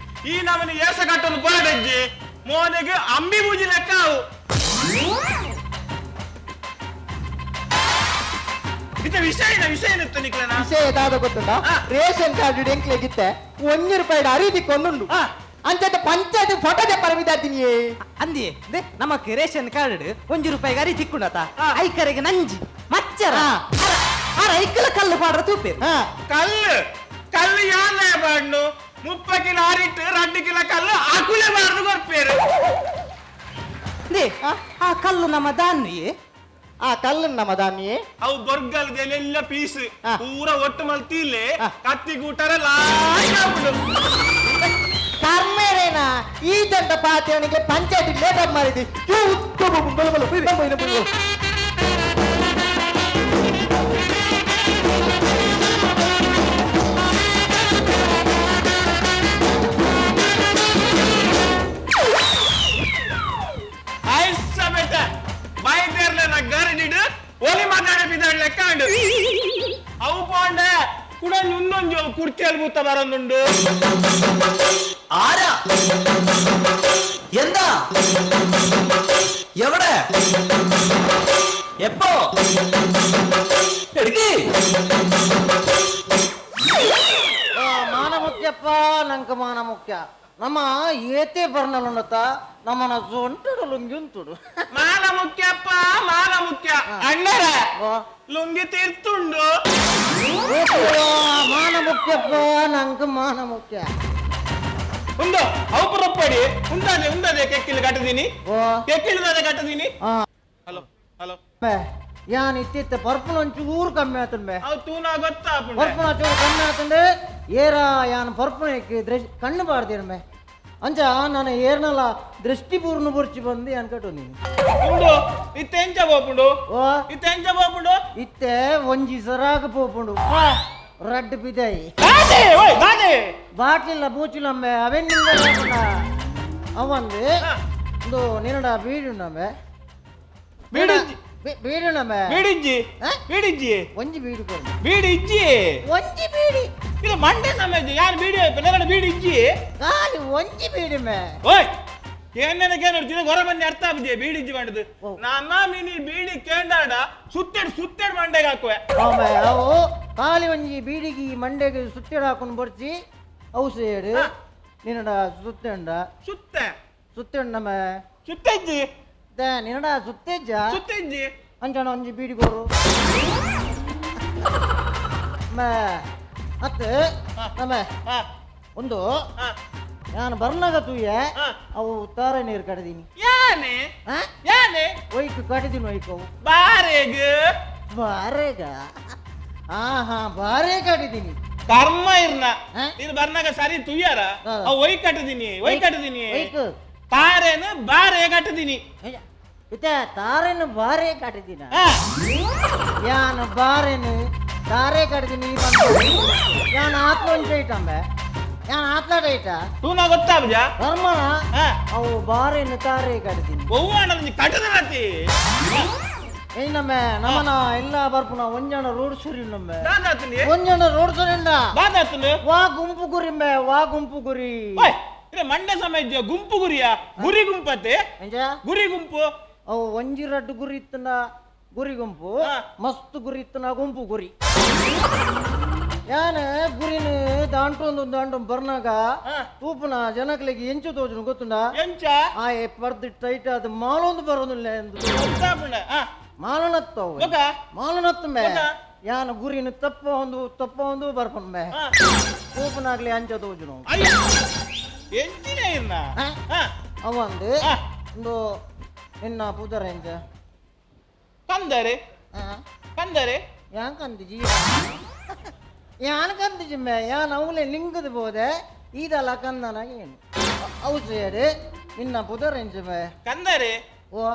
ಈ ನಮನಿ ಏಸ ಕಟ್ಟಲು ಪಾಡಜ್ಜಿ ಮೋನೆಗೆ ಅಂಬಿ ಬೂಜಿ ಲೆಕ್ಕಾವು ಇತ ವಿಷಯ ಇತ್ತು ನಿಕ್ಲೇನ ವಿಷಯ ದಾದ ಗೊತ್ತುಂಟಾ ಹಾ. ರೇಷನ್ ಕಾರ್ಡ್ ಎಂಕ್ಲೆಗಿತ್ತೆ ₹1 ಅರಿದಿ ಕೊಂದುಂಡು ಅಂಚೆ ಪಂಚಾಯತ್ ಫೋಟೋ ತೆಪ್ಪರ ವಿದ್ಯಾರ್ಥಿನಿಯೇ ಅಂದಿ ನಮಕ್ ರೇಷನ್ ಕಾರ್ಡ್ ₹1 ಅರಿ ತಿಕ್ಕುಂಡತ ಹಾ. ಐಕರಿಗೆ ನಂಜಿ ಮಚ್ಚರ ಹಾ. ಐಕಲ ಕಲ್ಲು ಪಾಡ್ರ ತೂಪೇರು ಹಾ కళ్ళు యాన్లే బాడ్ను 30 కిలో అరిట్ 2 కిలో కళ్ళు ఆకులే బాడ్ను కొర్పేరు ಆ ಕಲ್ಲು ನಮ್ಮ ದಾನ್ವಿ ಆ ಕಲ್ಲು ನಮ್ಮ ದಾನಿಯೇ ಅವು ಬೊರ್ಗಲ್ದೆಲ್ಲ ಪೀಸ್ ಹಾ. ಪೂರ ಒಟ್ಟು ಮಲ್ತಿಲೆ ಹಾ. ಕತ್ತಿ ಕೂಟರ ಲಾಯ್ಕಾಬಿಡು ಕರ್ಮೇರೇನ ಈ ದಂಡ ಪಾತಿಯವನಿಗೆ ಪಂಚಾಯತ್ ಲೇಟ್ ಮಾಡಿದಿ ಐಸ ಬೆಟ್ಟ ಬೈದೇರ್ಲೆ ನ ಗರಡಿಡು ಒಲಿ ಮಾತಾಡ ಬಿದ್ದಾಡ್ ಲೆಕ್ಕ ಅಂಡು ಅವು ಪೋಂಡೆ ಕೂಡ ಇನ್ನೊಂದು ಕುರ್ಚಿಯಲ್ಲಿ ಬೂತ ಬರೋದುಂಡು ആരാ എന്താ എവിടെ എപ്പോ എടുക്ക് ಮಾನ ಮುಖ್ಯಪ್ಪ ನಂಕ ಮಾನ ಮುಖ್ಯ ನಮ್ಮ ಏತೆ ಬರ್ನಲ್ಲುಂಡತ ನಮ್ಮನ ಸೊಂಟಡು ಲುಂಗಿಂತುಡು ಮಾನ ಮುಖ್ಯಪ್ಪ ಮಾನ ಮುಖ್ಯ ಅಣ್ಣರ ಲುಂಗಿ ತೀರ್ತುಂಡು ಮಾನ ಮುಖ್ಯಪ್ಪ ನಂಕ ಮಾನ ಮುಖ್ಯ ಉಂದು ಅವಪುರಪ್ಪಡಿ ಉಂದದೆ ಕೆಕ್ಕಿಲು ಕಟ್ಟದೀನಿ ಓ ಕೆಕ್ಕಿಲ್ದದೆ ಕಟ್ಟದೀನಿ ಆ ಹಲೋ ಹಲೋ ಯಾನ್ ಇತ್ತಿತ್ತ ಪರ್ಪುನ ಒಂಚೂರು ಕಮ್ಮಿ ಆತನ್ ಬೇ ಅವು ತೂನ ಗೊತ್ತಾ ಪರ್ಪುನ ಚೂರು ಕಮ್ಮಿ ಆತಂದೆ ಏರ ಯಾನ್ ಪರ್ಪುನ ಕಣ್ಣು ಬಾರ್ದೇನು ಬೇ ಅಂಚ ನಾನು ಏರ್ನಲ್ಲ ದೃಷ್ಟಿ ಪೂರ್ಣ ಬುರ್ಚಿ ಬಂದು ಅನ್ಕಟ್ಟು ನೀನು ಉಂಡು ಇತ್ತೆಂಚ ಬೋಪುಂಡು ಓ ಇತ್ತೆಂಚ ಬೋಪುಂಡು ಇತ್ತೆ ಒಂಜಿ ಸರಾಗ ಪೋಪುಂಡು ರಡ್ಡು ಬಿದಾಯಿ ಗಾದೆ ಓಯ್ ಗಾದೆ ಬಾಟ್ಲಿಲ್ಲ ಬೂಚಿಲಮ್ಮೆ ಅವೆನ್ನಿಂದ ಅವಂದು ಒಂದು ನಿನ್ನಡ ಬೀಡುಂಡಮ್ಮೆ ಬೀಡಿಜ್ಜಿ ಬೀಡುಂಡಮ್ಮೆ ಬೀಡಿಜ್ಜಿ ಹಾ? ಬೀಡಿಜ್ಜಿ ಒಂಜಿ ಬೀಡು ಕೊಡು ಬೀಡಿಜ್ಜಿ ಒಂಜಿ ಬೀಡಿ ಇಲ್ಲ ಮಂಡೆ ಸಮಯ ಯಾರು ಬೀಡಿ ನೆಗಡ ಬೀಡಿಜ್ಜಿ ಖಾಲಿ ಒಂಜಿ ಬೀಡಿಮೆ ಓಯ್ ಏನೇನಕ್ಕೆ ನೋಡ್ತೀನಿ ಹೊರ ಬನ್ನಿ ಅರ್ಥ ಆಗ್ಬಿದ್ದೆ ಬೀಡಿಜ್ಜಿ ಮಾಡುದು ನನ್ನ ಮಿನಿ ಬೀಡಿ ಕೇಂಡಾಡ ಸುತ್ತೆಡ್ ಮಂಡೆಗೆ ಹಾಕುವೆ ಆಮೆ ಅವು ಖಾಲಿ ಒಂಜಿ ಬೀಡಿಗೆ ಮಂಡೆಗೆ ಸುತ್ತಿಡ ಹಾಕೊಂಡು ಬರ್ಚಿ ಅವು ಸೇಡು ನಿನ್ನಡ ಸುತ್ತಂಡ ಸುತ್ತೆ ಸುತ್ತಂಡಮ್ಮೆ ಸುತ್ತಜ್ಜಿ ನಿನ್ನಡ ಸುತ್ತೆಜ್ಜ ಸುತ್ತಜ್ಜಿ ಅಂಚಣ ಒಂಜಿ ಬೀಡಿ ಕೊಡು ಮತ್ತೆ ನಮ್ಮೆ ಹಾ ಒಂದು ಹಾ ನಾನು ಬರ್ನಾಗ ತೂಯೆ ಹಾ. ಅವು ತಾರೆ ನೀರು ಕಡಿದೀನಿ ಯಾನೆ ಯಾನೆ ಒಯ್ಕು ಕಡಿದೀನಿ ಒಯ್ಕು ಅವು ಬಾರೆಗ ಬಾರೇಗ ಹಾ ಬಾರೇ ಕಡಿದೀನಿ ಕರ್ಮ ಇರ್ನ ಹಾ? ಇದು ಬರ್ನಾಗ ಸರಿ ತುಯ್ಯಾರ ಹಾ. ಅವು ಒಯ್ ಕಟ್ಟದೀನಿ ಒಯ್ಕು ತಾರೇನು ಬಾರೆ ಕಟ್ಟದೀನಿ ಇತ್ತೆ ತಾರೇನು ಬಾರೇ ಕಟ್ಟಿದೀನ ಹಾ ಯಾನು ಬಾರೇನು ತಾರೆ ಕಡಿದೀನಿ ಯಾನು ಆತ್ಮ ಐಟಂಬೆ ಯಾನು ಆತ್ಲಾಟ ಐಟ ತೂನ ಗೊತ್ತಾಬ್ಜ ಧರ್ಮನ ಹಾ ಅವು ಬಾರೇನು ತಾರೆ ಕಡಿದೀನಿ ಒವ್ವಾಣ ಕಟ್ಟದನತಿ ಏನಮ್ಮೆ ನಮ್ಮನ ಎಲ್ಲ ಬರ್ಪುನ ಒಂಜನ ರೋಡ್ ಸುರಿ ನಮ್ಮೆ ದಾದಾತನಿ ಒಂಜನ ರೋಡ್ ಸುರಿಂಡ ದಾದಾತನು ವಾ ಗುಂಪು ಗುರಿಂಬೆ ವಾ ಗುಂಪು ಗುರಿ ಓಯ್ ಇದು ಮಂಡ್ಯ ಸಮಯ ಗುಂಪು ಗುರಿಯ ಗುರಿ ಗುಂಪತ್ತೆ ಎಂಜ ಗುರಿ ಗುಂಪು ಅವು ಒಂಜಿ ರಡ್ಡು ಗುರಿ ಇತ್ತನ ಗುರಿ ಗುಂಪು ಹಾ. ಮಸ್ತ್ ಗುರಿ ಇತ್ತನ ಗುಂಪು ಗುರಿ ಯಾನ ಗುರಿನ ದಾಂಟೊಂದು ದಾಂಟು ಬರ್ನಾಗ ಹಾ. ತೂಪುನ ಜನಕ್ಲೆಗೆ ಎಂಚು ತೋಜನು ಗೊತ್ತುಂಡ ಎಂಚ ಆ ಪರ್ದು ಟೈಟ್ ಅದು ಮಾಲೊಂದು ಬರೋದಿಲ್ಲ ಎಂದು ಗೊತ್ತಾಪುಂಡ ಮಾಲನತ್ತವು ಗೊತ್ತಾ ಮಾಲನತ್ತಂಬೆ ಗೊತ್ತಾ? ಯಾನ ಗುರಿನ ತಪ್ಪ ಒಂದು ಬರ್ಪಂಬೆ ಹಾ. ತೂಪನಾಗ್ಲಿ ಅಂಚ ತೋಜನು ಅಯ್ಯ ಎಂಚಿನ ಇರ್ನ ಹಾ? ಹಾ ಅವಂದು ಹಾ. ಒಂದು ನಿನ್ನ ಪುದರ ಎಂಚ ಕಂದರೆ ಕಂದರೆ ಯಾನ್ ಕಂದಿ ಜೀವ ಯಾನ್ ಕಂದಿ ಜಿಮ್ಮೆ ಯಾನ್ ಅವಲೆ ಲಿಂಗದ ಬೋದೆ ಈದಲ್ಲ ಕಂದನಾಗ ಏನು ಅವು ಸೇರಿ ನಿನ್ನ ಪುದರ ಎಂಚಮೆ ಕಂದರೆ ಓ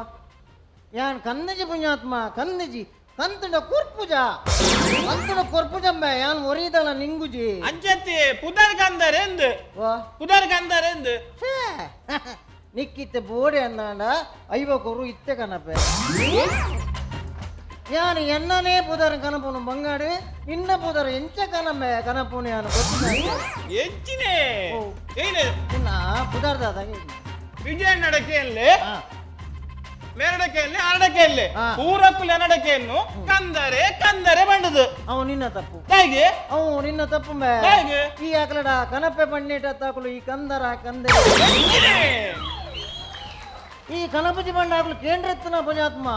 ಯಾನ್ ಕನ್ನಜಿ ಪುಣ್ಯಾತ್ಮ ಕನ್ನಜಿ ಕಂತುಡ ಕುರ್ಪುಜ ಕಂತುಡ ಕುರ್ಪುಜಂಬೆ ಯಾನ್ ಒರಿದಲ್ಲ ನಿಂಗುಜಿ ಅಂಚತ್ತಿ ಪುದರ್ ಕಂದರೆಂದು ವಾ ಪುದರ್ ಕಂದರೆಂದು ಛೇ ನಿಕ್ಕಿತ್ತೆ ಬೋಡೆ ಅಂದಾಂಡ ಐವಕೊರು ಇತ್ತೆ ಕನಪೆ ಯಾನು ಎನ್ನನೇ ಪುದರ್ ಕನಪುನು ಬಂಗಾಡು ಇನ್ನ ಪುದರ್ ಎಂಚ ಕನಮೆ ಕನಪುನು ಯಾನು ಗೊತ್ತಿಲ್ಲ ಹೆಚ್ಚಿನೇ ಏನೇ ಇನ್ನ ಪುದರ್ ದಾದ ವಿಜಯ ನಡಕೆಯಲ್ಲಿ ಮೇರಡಕೆಯಲ್ಲಿ ಅರಡಕೆಯಲ್ಲಿ ಪೂರಕ್ಕುಲ ನಡಕೆಯನ್ನು ಕಂದರೆ ಕಂದರೆ ಬಂಡದು ಅವು ನಿನ್ನ ತಪ್ಪು ಹೇಗೆ ಅವು ನಿನ್ನ ತಪ್ಪು ಮೇ ಹೇಗೆ ಈ ಆಕಲಡ ಕನಪೆ ಪಣ್ಣೀಟ ತಾಕಲು ಈ ಕಂದರ ಕಂದೆ ಈ ಕನಪತಿ ಬಂಡ ಹಾಕಲು ಕೇಂದ್ರ ಎತ್ತನ ಪುಜಾತ್ಮ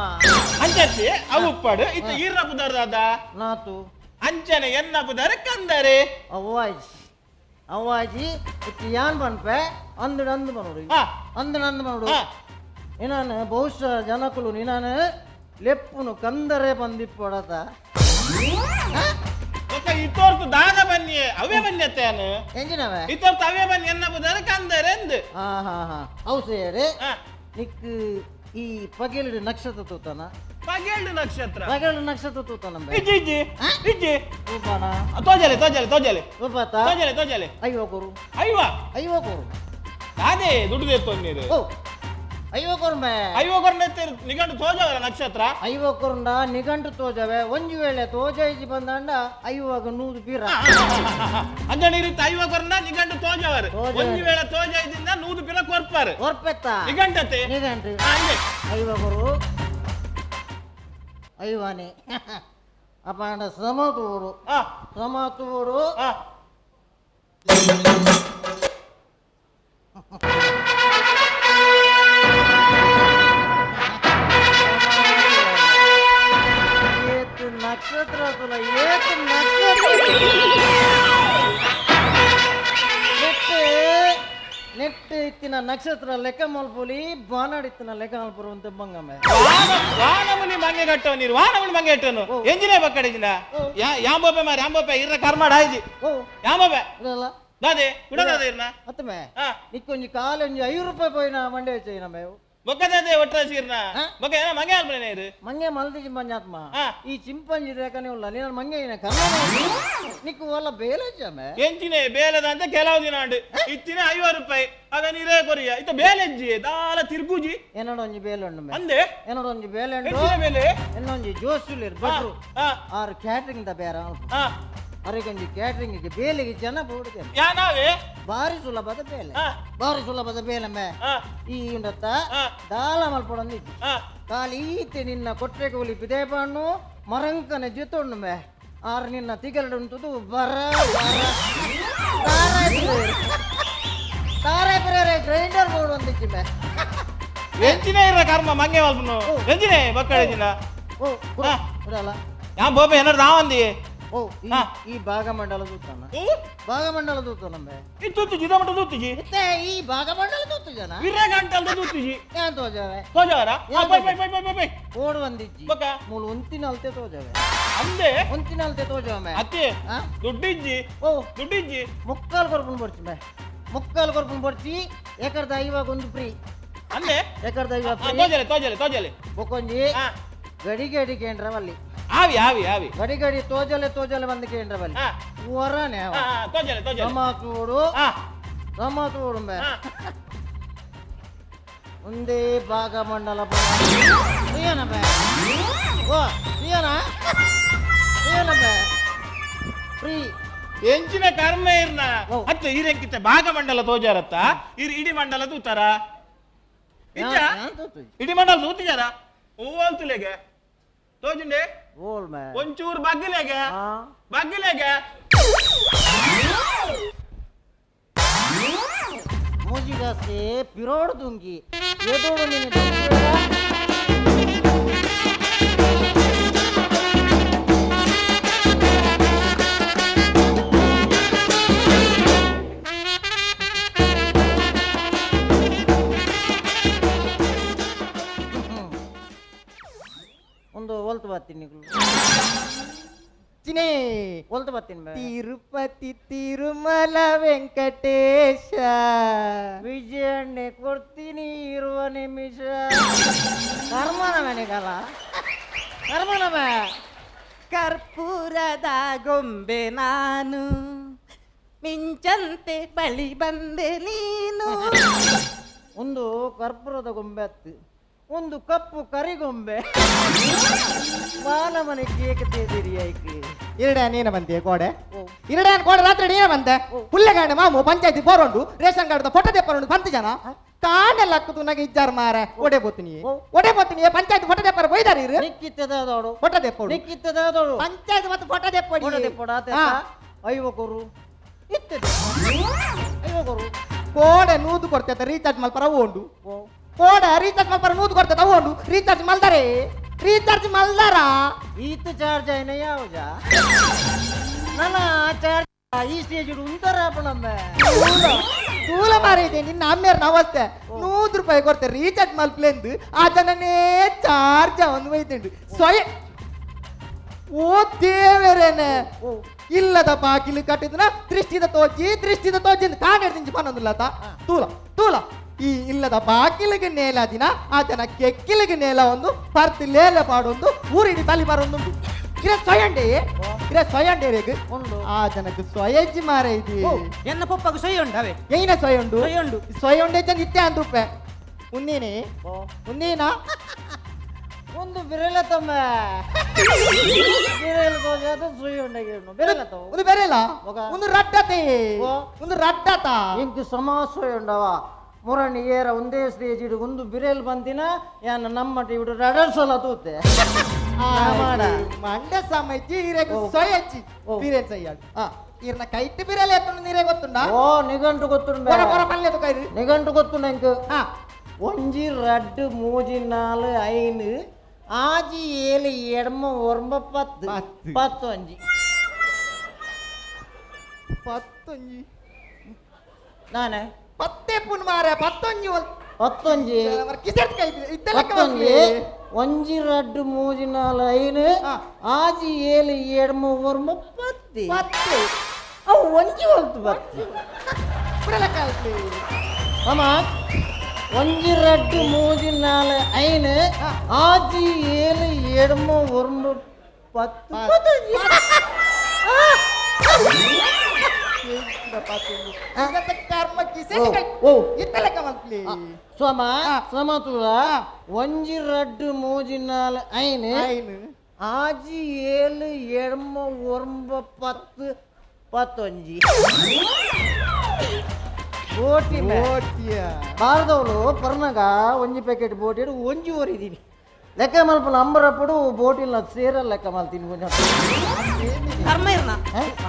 ಅಂಚತ್ತಿ ಅವು ಉಪ್ಪಾಡು ಇತ್ತ ಈರ್ನ ಪುದರ್ ದಾದ ನಾತು ಅಂಚನೆ ಎನ್ನ ಪುದರ್ ಕಂದರೆ ಅವ್ವಾಜಿ ಇತ್ತು ಯಾನ್ ಬನ್ಪೆ ಅಂದು ಬನೋಡು ಅಂದು ಬನೋಡು ನೀನಾನು ಬಹುಶಃ ಜನಕುಲು ನೀನಾನು ಲೆಪ್ಪುನು ಕಂದರೆ ಬಂದಿಪ್ಪೊಡತ ಇತ್ತೋರ್ತು ದಾದ ಬನ್ನಿ ಅವೇ ಬನ್ನಿಯತ್ತೇನು ಎಂಜಿನವೆ ಇತ್ತೋರ್ತು ಅವೇ ಬನ್ನಿ ಎನ್ನ ಪುದರ್ ಕಂದರೆ ಎಂದು ಹಾ ಅವು ಸೇರಿ ನಿಕ್ಕು ಈ ಪಗೇಳು ನಕ್ಷತ್ರ ತೂತಾನ ಪಗೇಳು ನಕ್ಷತ್ರ ಪಗೇಳು ನಕ್ಷತ್ರ ತೂತಾನ ಇಜ್ಜಿ ಇಜ್ಜಿ ಇಜ್ಜಿ ತೂಪಾನ ತೋಜಲೆ ತೋಜಲೆ ತೋಜಲೆ ತೂಪಾತ ತೋಜಲೆ ತೋಜಲೆ ಐವಕೊರು ಐವಕೊರು ಅದೇ ದುಡ್ಡು ತೆತ್ತು ನೀರು ಓ ಐವಕೊರು ಮೇ ಐವಕೊರು ನಿಗಂಡು ತೋಜವರ ನಕ್ಷತ್ರ ಐವಕೊರುಂಡ ನಿಘಂಟು ತೋಜವೆ ಒಂಜಿ ವೇಳೆ ತೋಜೈಜಿ ಬಂದಾಂಡ ಐವಾಗ 100 ಪೀರ ಅಂಜನ ಇರಿತ್ತ ಐವಕೊರ್ನ ನಿಗಂಡು ತೋಜವರು ಒಂಜಿ ವೇಳೆ ತೋಜೈದಿಂದ 100 ಪೀರ ಕೊರ್ಪಾರು ಕೊರ್ಪೆತ್ತ ನಿಗಂಟತೆ ನಿಘಂಟು ಐವಕೊರು ಐವಾನೆ ಅಪಾಂಡ ಸಮತೂರು ನಕ್ಷತ್ರ ನೆಟ್ಟು ಇತ್ತಿನ ನಕ್ಷತ್ರ ಲೆಕ್ಕ ಮಲ್ಪುಲಿ ಬಾನಾಡಿತ್ತಿನ ಲೆಕ್ಕ ಮಲ್ಪುರು ಅಂತ ಬಂಗಮ್ಮೆ ವಾನಮುನಿ ಮಂಗೆ ಕಟ್ಟೋ ನೀರು ವಾನಮುನಿ ಮಂಗೆ ಕಟ್ಟೋನು ಎಂಜಿನೇ ಬಕ್ಕಡಿಜಿನ ಯಾಂಬೋಪೆ ಮಾರಿ ಯಾಂಬೋಪೆ ಇರ್ನ ಕರ್ಮಾಡ ಆಯ್ದಿ ಯಾಂಬೋಪೆ ಇದಲ್ಲ ದಾದೆ ಉಡದಾದೆ ಇರ್ನ ಮತ್ತಮೆ ನಿಕ್ಕೊಂಜಿ ಕಾಲೊಂಜಿ 5 ರೂಪಾಯಿ ಪೋಯಿನ ಮಂಡೆ ವೆಚ್ಚ ನಮ್ಮೆ ಬೊಕ್ಕದೇ ಒಟ್ಟ ಸೀರ್ನ ಬೊಕ್ಕ ಏನ ಮಂಗೆ ಆಲ್ಪನೆ ಇರು ಮಂಗೆ ಮಲ್ದಿ ಚಿಂಪಂಜಾತ್ಮ ಈ ಚಿಂಪಂಜಿ ರೇಖನೆ ಉಳ್ಳ ನೀನು ಮಂಗೆ ಕನ್ನಡ ನಿಕ್ಕು ಒಲ್ಲ ಬೇಲೆ ಜಮೆ ಎಂಚಿನೆ ಬೇಲೆದ ಅಂತ ಕೆಲವು ದಿನ ಉಂಡು ಇತ್ತಿನ 50 ರೂಪಾಯಿ ಆಗ ನೀರೇ ಕೊರಿಯ ಇತ್ತ ಬೇಲೆಜ್ಜಿ ದಾಲ ತಿರ್ಗುಜಿ ಏನೊಂಜಿ ಬೇಲೆ ಉಂಡು ಅಂದೆ ಏನೊಂಜಿ ಬೇಲೆ ಉಂಡು ಬೇಲೆ ಇನ್ನೊಂಜಿ ಜೋಸುಲಿರ್ ಬಟ್ರು ಆರು ಕ್ಯಾಟ್ರಿಂಗ್ ದ ಬೇರೆ ಅವರಿಗೊಂಜಿ ಕ್ಯಾಟ್ರಿಂಗ್ ಬೇಲೆಗೆ ಜನ ಬೋಡಿದೆ ಯಾನಾವೇ ಬಾರಿ ಸುಲಭದ ಬೇಲಮ್ಮೆ ಈ ಉಂಡತ್ತ ದಾಲ ಮಲ್ಪೊಡಂದಿ ಕಾಲಿ ಈತೆ ನಿನ್ನ ಕೊಟ್ಟೆ ಕೂಲಿ ಬಿದೆ ಬಣ್ಣು ಮರಂಕನ ಜೊತೊಂಡು ಮೇ ಆರು ನಿನ್ನ ತಿಗರಡು ಉಂಟುದು ತಾರೆ ಬೇರೆ ಗ್ರೈಂಡರ್ ಬೋರ್ಡ್ ಒಂದಿಚ್ಚಿ ಮೇ ಎಂಚಿನೇ ಇರ ಕರ್ಮ ಮಂಗೆ ಮಲ್ಪನು ಎಂಚಿನೇ ಬಕ್ಕಡಿಜಿನ ಇಡಲ್ಲ ಯಾ ಬೋಪೆ ಏನಾರು ನಾವಂದಿ ಓ ಈ ಭಾಗಮಂಡಲ ದೂತಾನ ಭಾಗಮಂಡಲ ದೂತಾನಂಬೆ ಇತ್ತು ಜಿದಮಟ ದೂತಿಜಿ ಈ ಭಾಗಮಂಡಲ ದೂತು ಜನ ವಿರೇ ಗಂಟಲ್ದ ದೂತಿಜಿ ಏನ್ ತೋಜವೆ ತೋಜವರ ಬೈ ಓಡ್ ಬಂದಿಜ್ಜಿ ಬಕ ಮೂಲು ಒಂತಿನ ಅಲ್ತೆ ತೋಜವೆ ಅಂದೆ ಒಂತಿನ ಅಲ್ತೆ ತೋಜವೆ ಅತ್ತೆ ದುಡ್ಡಿಜ್ಜಿ ದುಡ್ಡಿಜ್ಜಿ ಮುಕ್ಕಾಲು ಕೊರ್ಪುನ್ ಬರ್ಚಿ ಮೇ ಮುಕ್ಕಾಲು ಕೊರ್ಪುನ್ ಬರ್ಚಿ ಏಕರ್ದ ಇವಾಗ ಒಂದು ಫ್ರೀ ಅಂದೆ ಏಕರ್ದ ಇವಾಗ ತೋಜಲೆ ಬೊಕೊಂಜಿ ಗಡಿ ಕೇಂದ್ರವಲ್ಲಿ ಆವಿ ಗಡಿ ತೋಜಲೆ ಬಂದು ಕೇಂದ್ರವಲ್ಲಿ ವರನೆ ತೋಜಲೆ ಸಮತೂಡು ಮೇ ಒಂದೇ ಭಾಗಮಂಡಲ ಫ್ರೀ ಎಂಚಿನ ಕರ್ಮ ಇರ್ನ ಅತ್ತ ಈರೆಂಕಿತ್ತ ಭಾಗಮಂಡಲ ತೋಜಾರತ್ತ ಇಡಿ ಮಂಡಲ ತೂತಾರ ಇಡಿ ಮಂಡಲ ತೂತಿಜಾರ ಹೂವಲ್ತುಲೆಗೆ ತೋಜುಂಡೆ ಒಂಚೂರು ಬಗ್ಗಿಲೆಗೆ ಮೂಜಿಗಾಸೆ ಪಿರೋಡು ದುಂಗಿ ಎದೋಡು ನೀನು ಒಂದು ಒಲ್ತು ಬರ್ತೀನಿ ಒಲ್ತು ಬರ್ತೀನಿ ತಿರುಪತಿ ತಿರುಮಲ ವೆಂಕಟೇಶ ವಿಜಯ ಎಣ್ಣೆ ಕೊಡ್ತೀನಿ ಇರುವ ನಿಮಿಷ ಕರ್ಮನ ಮನೆಗಲ್ಲ ಕರ್ಮನವ ಕರ್ಪೂರದ ಗೊಂಬೆ ನಾನು ಮಿಂಚಂತೆ ಬಳಿ ಬಂದೆ ನೀನು. ಒಂದು ಕರ್ಪೂರದ ಗೊಂಬೆ ಹತ್ತು ಒಂದು ಕಪ್ಪು ಕರಿಗೊಂಬೆ ಬಾಲ ಮನೆ ಕೇಕ್ ತೇದಿರಿ ಐಕಿ ಇರಡೆ ನೀನ ಬಂದೆ ಕೋಡೆ ಇರಡೆ ಕೋಡೆ ರಾತ್ರಿ ನೀನ ಬಂದೆ ಹುಲ್ಲೆಗಾಂಡೆ ಮಾಮು ಪಂಚಾಯತಿ ಬೋರೋಂಡು ರೇಷನ್ ಕಾರ್ಡ್ ಫೋಟೋ ತೆಪ್ಪರೋಂಡು 10 ಜನ ಕಾಣೆಲ್ಲ ಹಾಕುದು ನನಗೆ ಇಜ್ಜಾರ ಮಾರ ಒಡೆ ಬೋತೀನಿ ಪಂಚಾಯತ್ ಫೋಟೋ ತೆಪ್ಪರ ಬೈದಾರಿ ನಿಕ್ಕಿತ್ತದೋಡು ಫೋಟೋ ತೆಪ್ಪೋಡು ನಿಕ್ಕಿತ್ತದೋಡು ಪಂಚಾಯತ್ ಮತ್ತು ಫೋಟೋ ತೆಪ್ಪೋಡಿ ಫೋಟೋ ತೆಪ್ಪೋಡ ಐವಕರು ಇತ್ತದೆ ಐವಕರು ಕೋಡೆ ನೂದು ಕೊಡ್ತೈತೆ ರೀಚಾರ್ಜ್ ಮಲ್ಪರ ಉಂಡು ಕೋಡೆ ರೀಚಾರ್ಜ್ ಮಲ್ಪರ ನೂದು ಕೊಡ್ತೈತೆ ಅವು ರೀಚಾರ್ಜ್ ಮಲ್ದಾರೆ ರೀಚಾರ್ಜ್ ಮಲ್ದಾರ ಈತ ಚಾರ್ಜ್ అయిన ಯಾವಜಾ ನನ್ನ ಚಾರ್ಜ್ ಈ ಸ್ಟೇಜ್ ಉಂಟರಾಪಣಮ್ಮ ತೂಲ ಮಾರಿದೆ ನಿನ್ನ ಅಮ್ಮೇರ್ನ ಅವಸ್ಥೆ 100 ರೂಪಾಯಿ ಕೊಡ್ತೆ ರೀಚಾರ್ಜ್ ಮಲ್ಪ್ಲೆಂದು ಅದನ್ನೇ ಚಾರ್ಜ್ ಒಂದು ಒಯ್ತುಂಡು ಸ್ವಯಂ ಓ ದೇವರೇನೆ ಇಲ್ಲದ ಬಾಗಿಲು ಕಟ್ಟಿದ್ನ ದೃಷ್ಟಿದ ತೋಜಿ ಕಾಣಿಡ್ದಿಂಜಿ ಪನ್ನೊಂದುಲ್ಲತ ತೂಲ ತೂಲ ಈ ಇಲ್ಲದ ಬಾಗಿಲಿಗೆ ನೇಲ ದಿನ ಆತನ ಕೆಕ್ಕಿಲಿಗೆ ನೇಲ ಒಂದು ಪರ್ತಿ ಲೇಲ ಪಾಡೊಂದು ಊರಿಡಿ ತಲಿ ಬರೊಂದುಂಟು ಇರ ಸ್ವಯಂಡೆ ರೇಗು ಆ ಜನಕ್ಕೆ ಸ್ವಯಜ್ಜಿ ಮಾರ ಇದು ಎನ್ನ ಪಪ್ಪಗೆ ಸೊಯ್ಯುಂಡವೆ ಏನ ಸ್ವಯಂಡೆ ಜನ ಇತ್ತೆ 100 ರೂಪಾಯಿ ಉನ್ನೀನಾ ಒಂದು ಬಿರಲ ತಮ್ಮ ಬಿರಲ ತೋಜಾದ ಸೊಯ್ಯುಂಡಗೆ ಬಿರಲ ತೋ ಒಂದು ಬೆರೆಲ್ಲ ಒಂದು ರಡ್ಡತೆ ಒಂದು ರಡ್ಡತ ಇಂಕು ಸಮಾಸೊಯ್ಯುಂಡವ ಮುರಣಿ ಏರ ಒಂದೇ ಸ್ಟೇಜ್ ಇಡು ಒಂದು ಬಿರೇಲ್ ಬಂದಿನ ಯಾನ ನಮ್ಮ ಟಿವಿಡು ರಡರ್ಸಲ ತೂತೆ ಮಾಡ ಮಂಡ್ಯ ಸಮಯ್ಜಿ ಇರೆಗು ಸೊಯಜ್ಜಿ ಬಿರೇಲ್ ಸಯ್ಯಾಡು ಇರ್ನ ಕೈಟ್ ಬಿರೇಲ್ ಎತ್ತುಂಡು ನೀರೇ ಗೊತ್ತುಂಡ ಓ ನಿಘಂಟು ಗೊತ್ತುಂಡ ಪಲ್ಯದು ಕೈರು ನಿಘಂಟು ಗೊತ್ತುಂಡ ಇಂಕು ಒಂಜಿ ರಡ್ಡು ಮೂಜಿ ನಾಲು ಐನು ಆಜಿ ಏಳು ಎಡಮ ಒರಂಬ 10 ಪತ್ತೊಂಜಿ ನಾನೇ 10 ಪುನ್ ಮಾರ 11 ಒಂಜಿ ರಡ್ಡು ಮೂಜಿ ನಾಲು ಐನು ಆಜಿ ಏಳು ಎಡಮ ಒರಂಬ 10 ಅವು ಒಂಜಿ ಹೊಲ್ತು ಬತ್ತು ಅಮ್ಮ ಒಂಜಿ ರಡ್ಡು ಮೂಜಿ ನಾಲು ಐನು ಆಜಿ ಏಳು ಎಡಮ ಒರಂಬ 10 ಸಮತುಲ ಒಂಜಿ ರಡ್ಡು ಮೂಜಿ ನಾಲು ಐನು ಆಜಿ ಏಳು ಎಡಮ ಒರಂಬ 10 ಬೋಟಿ ಬಾರದವಳು ಪರ್ನಾಗ ಒಂಜಿ ಪ್ಯಾಕೆಟ್ ಬೋಟಿ ಇಡು ಒಂಜಿ ಓರಿದೀನಿ ಲೆಕ್ಕ ಮಲ್ಪನ ಅಂಬರಪ್ಪಡು ಬೋಟಿಲ್ಲ ಸೇರ ಲೆಕ್ಕ ಮಲ್ತೀನಿ ಕೊಂಚ ಕರ್ಮ ಇರ್ನ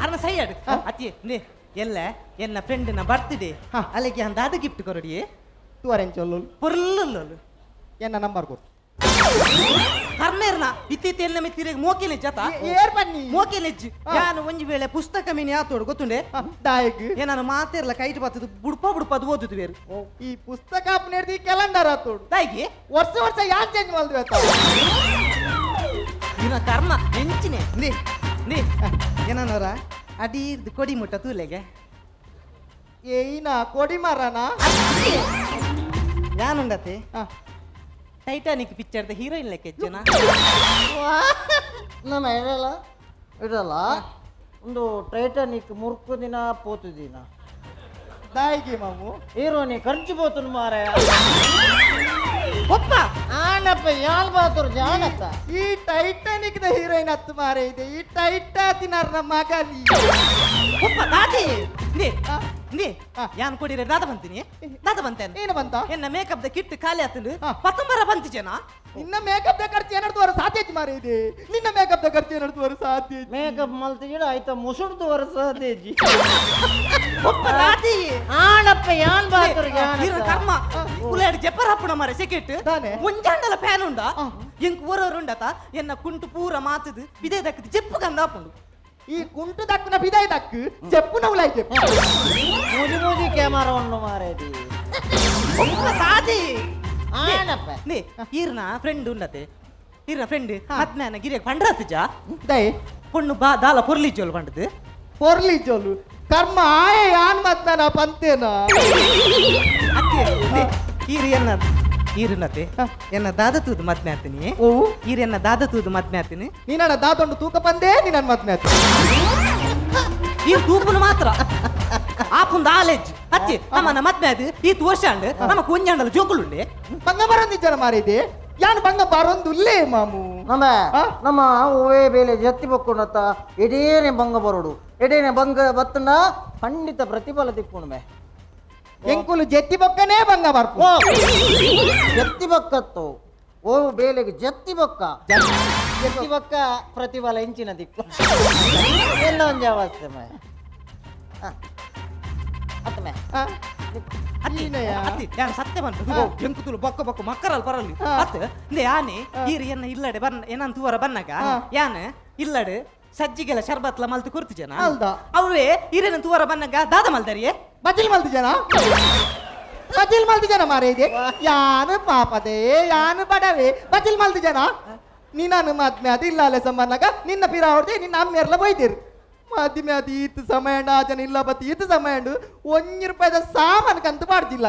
ಅರ್ನ ಸೈಯಡ್ ಅತಿ ನೇ ಎಲ್ಲ ಎನ್ನ ಫ್ರೆಂಡ್ನ ಬರ್ತ್ಡೇ ಅಲ್ಲಿಗೆ ಅಂದ ಅದು ಗಿಫ್ಟ್ ಕೊರಡಿ ತೂರೆಂಚೊಲ್ಲು ಪುರ್ಲುಲ್ಲು ಎನ್ನ ನಂಬರ್ ಕೊಡು ಕರ್ನೇರ್ನ ಇತ್ತೀತೆಲ್ಲ ಮಿತ್ತಿರೆಗೆ ಮೋಕಿಲೆ ಜತ ಏರ್ ಬನ್ನಿ ಮೋಕಿಲೆ ನಾನು ಒಂಜಿ ವೇಳೆ ಪುಸ್ತಕ ಮೀನಿ ಆತೋಡು ಗೊತ್ತುಂಡೆ ದಾಯಕ್ ಏನಾನ ಮಾತೆರ್ಲ ಕೈಟ್ ಬತ್ತದು ಬುಡ್ಪದು ಓದುದು ಬೇರು ಈ ಪುಸ್ತಕ ಅಪ್ನೇರ್ದಿ ಕ್ಯಾಲೆಂಡರ್ ಆತೋಡು ದಾಯಿಗೆ ವರ್ಷ ಯಾನ್ ಚೇಂಜ್ ಮಾಡ್ದು ಆತ ಇನ ಕರ್ಮ ಹೆಂಚಿನೆ ನೀ ಏನನವರ ಅಡೀರ್ದು ಕೊಡಿ ಮುಟ್ಟ ತೂಲೆಗೆ ಏನ ಕೊಡಿ ಮಾರನ ಯಾನುಂಡತೆ ಟೈಟಾನಿಕ್ ಪಿಕ್ಚರ್ದ ಹೀರೋಯಿನ್ ಲೆಕ್ಕ ಹೆಚ್ಚನ ನಮ್ಮ ಇಡಲ್ಲ ಒಂದು ಟೈಟಾನಿಕ್ ಮುರ್ಕು ದಿನ ಪೋತು ದಿನ ದಾಯಿಗೆ ಮಾಮು ಹೀರೋನಿ ಖರ್ಚು ಪೋತು ಮಾರ ಒಪ್ಪ ಆನಪ್ಪ ಯಾಲ್ ಬಾತರು ಜಾಣತ್ತ ಈ ಟೈಟಾನಿಕ್ ದ ಹೀರೋಯಿನ್ ಹತ್ತು ಮಾರ ಇದೆ ಈ ಟೈಟಾ ದಿನಾರ ನಮ್ಮ ಮಗಲಿ ಒಪ್ಪ ದಾದಿ ನೀ ಯಾನ್ ಕೊಡಿರೆ ದಾದ ಬಂತೇನೆ ಏನು ಬಂತ ಎನ್ನ ಮೇಕಪ್ ದ ಕಿಟ್ ಖಾಲಿ ಆತಂದು 19 ಬಂತು ಜನ ನಿನ್ನ ಮೇಕಪ್ ದ ಖರ್ಚು ಏನಾದ್ರು ಸಾಧ್ಯ ಮಾರ ಇದೆ ನಿನ್ನ ಮೇಕಪ್ ದ ಖರ್ಚು ಏನಾದ್ರು ಸಾಧ್ಯ ಮೇಕಪ್ ಮಲ್ತಿಜಿಡ ಆಯ್ತಾ ಮುಸುಡ್ದು ವರ್ಷ ಸಾಧ್ಯಜಿ ಒಪ್ಪ ದಾದಿ ಆನಪ್ಪ ಯಾನ್ ಬಾತರು ಹೀರೋ ಕರ್ಮ ಉಲಾಡಿ ಜಪ್ಪರ್ ಹಪ್ಪಣ ಮಾರ ಸೆಕೆಟ್ ಮುಂಜಾಂಡಲ ಫ್ಯಾನ್ ಉಂಡ ಎಂಕ್ ಓರೋರುಂಡತ ಎನ್ನ ಕುಂಟು ಪೂರ ಮಾತದು ಬಿದೆ ದಕ್ಕದು ಜೆಪ್ಪು ಕಂದಾಪುಂಡು ಈ ಕುಂಟು ದಕ್ಕನ ಬಿದಾಯ ದಕ್ಕು చెప్పున ఉలై చెప్పు మూజి కెమెరా ఉండు మారేది తాది ఆనప్ప నీ ఈర్న ఫ్రెండ్ ఉండతే ఈర్న ఫ్రెండ్ మత్నాన గిరే పండ్రతజా దై పొన్ను బా దాల పొర్లిజోలు పండదు పొర్లిజోలు కర్మ ఆయ యాన్ మత్నాన పంతేనా అత్తి ಈರು ಈರುನತೆ ಎನ್ನ ದಾದ ತೂದು ಮದ್ಮೆ ಆತೀನಿ ಓ ಈರು ಎನ್ನ ದಾದ ತೂದು ಮದ್ಮೆ ಆತೀನಿ ನೀನಣ್ಣ ದಾತೊಂಡು ತೂಕ ಬಂದೇ ನೀನು ನನ್ನ ಮದ್ಮೆ ಆಯ್ತು ಈ ತೂಪುನು ಮಾತ್ರ ಆಪುಂದ ಆಲೆಜ್ ಅಚ್ಚಿ ನಮ್ಮನ್ನ ಮದ್ಮೆ ಆದಿ ಈ ತೋರ್ಸಂಡ್ ನಮ್ಮ ಕುಂಜಂಡಲ ಜೋಕುಲುಂಡೆ ಬಂಗ ಬರೋದಿದ್ದಾನ ಮಾರಿದೆ ಯಾನು ಬಂಗ ಬರೋಂದುಲ್ಲೇ ಮಾಮು ನಮ್ಮ ಓವೇ ಬೇಲೆ ಜತ್ತಿ ಬಕ್ಕೊಂಡತ್ತ ಎಡೇನೆ ಭಂಗ ಬರೋಡು ಎಡೇನೆ ಭಂಗ ಬತ್ತನ ಖಂಡಿತ ಪ್ರತಿಫಲ ತಿಕ್ಕೊಂಡ್ಮೆ ಎಂಕುಲು ಜೆತ್ತಿ ಬೊಕ್ಕನೇ ಬಂಗ ಬರ್ಪು ಜತ್ತಿ ಬಕ್ಕತ್ತು ಓ ಬೇಲೆಗೆ ಜತ್ತಿ ಬೊಕ್ಕ ಜತ್ತಿ ಬೊಕ್ಕ ಪ್ರತಿಫಲ ಇಂಚಿನ ದಿಕ್ಕು ಎಲ್ಲ ಒಂದು ಅವಸ್ಥೆ ಮೇ ಅತ್ತಮೆ ಅತ್ತಿ ಯಾನ್ ಸತ್ಯ ಬಂತು ಎಂಕುತುಲು ಬೊಕ್ಕ ಬೊಕ್ಕ ಮಕ್ಕರಲ್ಲಿ ಬರಲಿ ಅತ್ತ ಇಂದ ಯಾನೆ ಈರು ಎನ್ನ ಇಲ್ಲಡೆ ಬನ್ನ ಏನಂತ ತೂವರ ಬನ್ನಗ ಯಾನ್ ಇಲ್ಲಡೆ ಸಜ್ಜಿಗೆಲ್ಲ ಶರ್ಬತ್ಲ ಮಲ್ತು ಕುರ್ತು ಜನ ಅವರೇ ಈರೇನ ತೂವರ ಬನ್ನಗ ದಾದ ಮಲ್ದಾರಿಯೇ ಬಜಿಲ್ ಮಲ್ತು ಜನ ಮಾರೇದೆ ಯಾನು ಪಾಪದೆ ಯಾನು ಬಡವೆ ಬಜಿಲ್ ಮಲ್ತು ಜನ ನೀನಾನು ಮದ್ಮೆ ಅದು ಇಲ್ಲ ಅಲ್ಲೇ ಸಂಬಂಧಗ ನಿನ್ನ ಪಿರ ಹೊಡ್ದೆ ನಿನ್ನ ಅಮ್ಮೆರ್ಲ ಬೈದಿರು ಮದ್ಮೆ ಅದು ಈತ್ ಸಮಯ ಜನ ಇಲ್ಲ ಬತ್ತಿ ಈತ್ ಸಮಯ ₹1 ಸಾಮಾನು ಕಂತು ಮಾಡ್ತಿಲ್ಲ